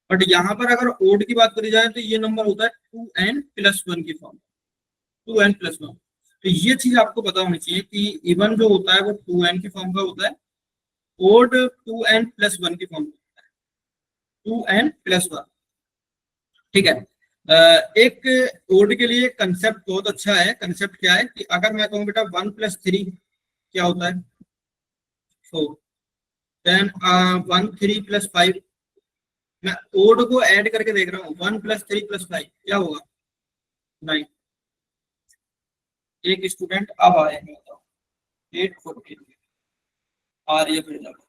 बट यहाँ पर अगर ओड की बात करी जाए तो ये नंबर होता है 2n+1 की फॉर्म, 2n+1। तो ये चीज आपको पता होनी चाहिए कि इवन जो होता है वो 2n की फॉर्म का होता है, ओड 2n+1 की फॉर्म का होता है, 2n+1, ठीक है। एक ओड के लिए कंसेप्ट बहुत अच्छा है। कंसेप्ट क्या है कि अगर मैं कहूँ बेटा 1+3 क्या होता है, 4, देन 1 3+5, मैं ओड को ऐड करके देख रहा हूँ, 1+3+5 क्या होगा, 9। एक स्टूडेंट अब आए, 814 आ रही है फिर जाकर।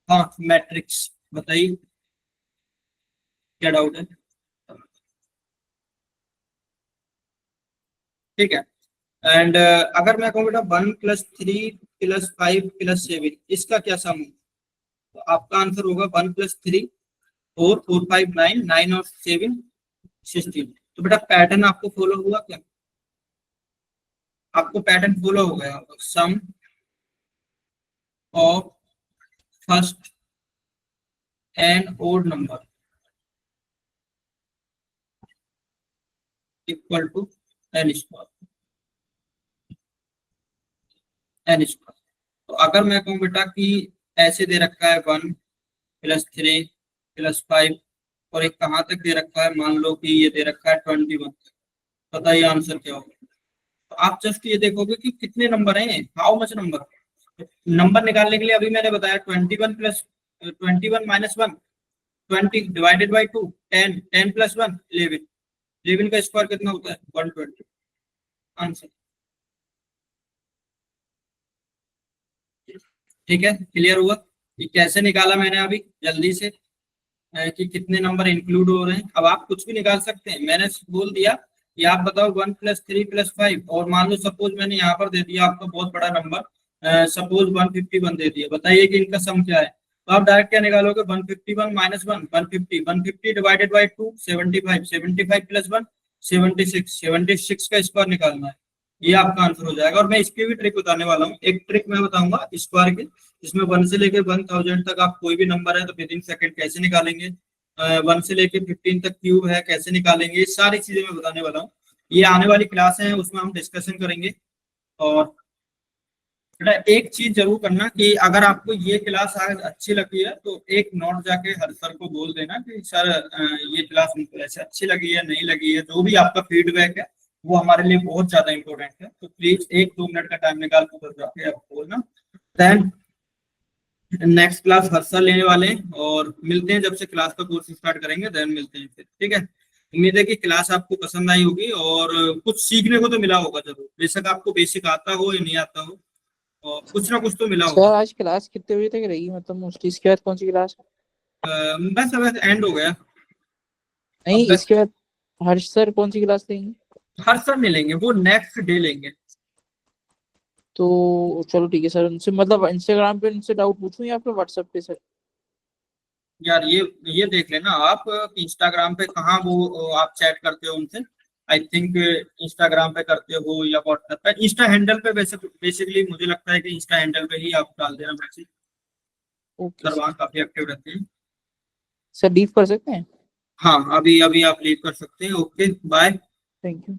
हाँ मैट्रिक्स बताइए, क्या डाउट है, ठीक है। एंड अगर मैं कहूँ बेटा 1+3+5+7 इसका क्या सम है, तो आपका आंसर होगा 1+3 4 4 5 9 9 और 7 16। तो बेटा पैटर्न आपको फॉलो हुआ क्या, आपको पैटर्न फॉलो हो गया, sum of first n odd number equal to n square, n square. तो अगर मैं कहूँ बेटा कि ऐसे दे रखा है 1+3+5 और एक कहाँ तक दे रखा है, मान लो कि ये दे रखा है 21 तक, बताइए आंसर क्या होगा। तो आप जस्ट ये देखोगे कि कितने नंबर हैं, हाउ मच नंबर। नंबर निकालने के लिए अभी मैंने बताया 21 माइनस 1 20 डिवाइडेड बाई 2 10 10 प्लस 1 11 11 का स्क्वायर कितना होता है 120। आंसर ठीक है, क्लियर हुआ कि कैसे निकाला मैंने अभी जल्दी से कि कितने नंबर इंक्लूड हो रहे हैं। अब आप कुछ भी निकाल सकते हैं, मैंने बोल दिया कि आप बताओ 1+3+5 और मान लो सपोज मैंने यहाँ पर दे दिया आपको बहुत बड़ा नंबर, सपोज 151 दे दिया, बताइए कि इनका सम क्या है। तो आप डायरेक्ट क्या निकालोगे 151 माइनस 1 150 150 डिवाइडेड बाई 2 75 75 प्लस 1 76 76 का स्क्वायर निकालना है, ये आपका आंसर हो जाएगा। और मैं इसकी भी ट्रिक बताने वाला हूँ, एक ट्रिक मैं बताऊंगा स्क्वायर की, जिसमें 1 से लेकर 1000 तक आप कोई भी नंबर है तो विद इन सेकंड कैसे निकालेंगे, 1 से लेकर 15 तक क्यूब है कैसे निकालेंगे, ये सारी चीजें मैं बताने वाला हूँ। ये आने वाली क्लास है उसमें हम डिस्कशन करेंगे। और बेटा एक चीज जरूर करना कि अगर आपको ये क्लास आज अच्छी लगी है तो एक नोट जाके हर सर को बोल देना कि सर ये क्लास हमको ऐसे अच्छी लगी है नहीं लगी है, जो भी आपका फीडबैक है वो हमारे लिए बहुत ज्यादा इंपॉर्टेंट है। तो प्लीज 1-2 मिनट का टाइम निकाल कर जाके आप बोलना। देन नेक्स्ट क्लास हर सर लेने वाले हैं और मिलते हैं जब से क्लास का कोर्स स्टार्ट करेंगे, देन मिलते हैं फिर, ठीक है। उम्मीद है कि क्लास आपको पसंद आई होगी और कुछ सीखने को तो मिला होगा जरूर, बेशक आपको बेसिक आता हो या नहीं आता हो और कुछ ना कुछ तो मिला सर होगा। आज क्लास कितने बजे तक रही, मतलब मोस्टली इसके बाद कौन सी क्लास? बस अब एंड हो गया। अब नहीं, बस इसके बाद हर्ष सर कौन सी क्लास लेंगे? हर सर नहीं लेंगे, वो नेक्स्ट डे लेंगे। तो चलो ठीक है सर, उनसे मतलब इंस्टाग्राम पे उनसे डाउट पूछूं या फिर व्हाट्सएप पे सर? यार ये देख लेना आप इंस्टाग्राम पे कहाँ वो आप चैट करते हो उनसे। आई थिंक इंस्टाग्राम पे करते हो या व्हाट्सएप पे, इंस्टा हैंडल पे बेसिकली मुझे लगता है कि इंस्टा हैंडल पे ही आप डाल देना मैसेज, ओके सर सर। वहाँ काफी एक्टिव रहते हैं। सर लीव कर सकते हैं? हाँ अभी अभी आप लीव कर सकते हैं। Okay bye. Thank you.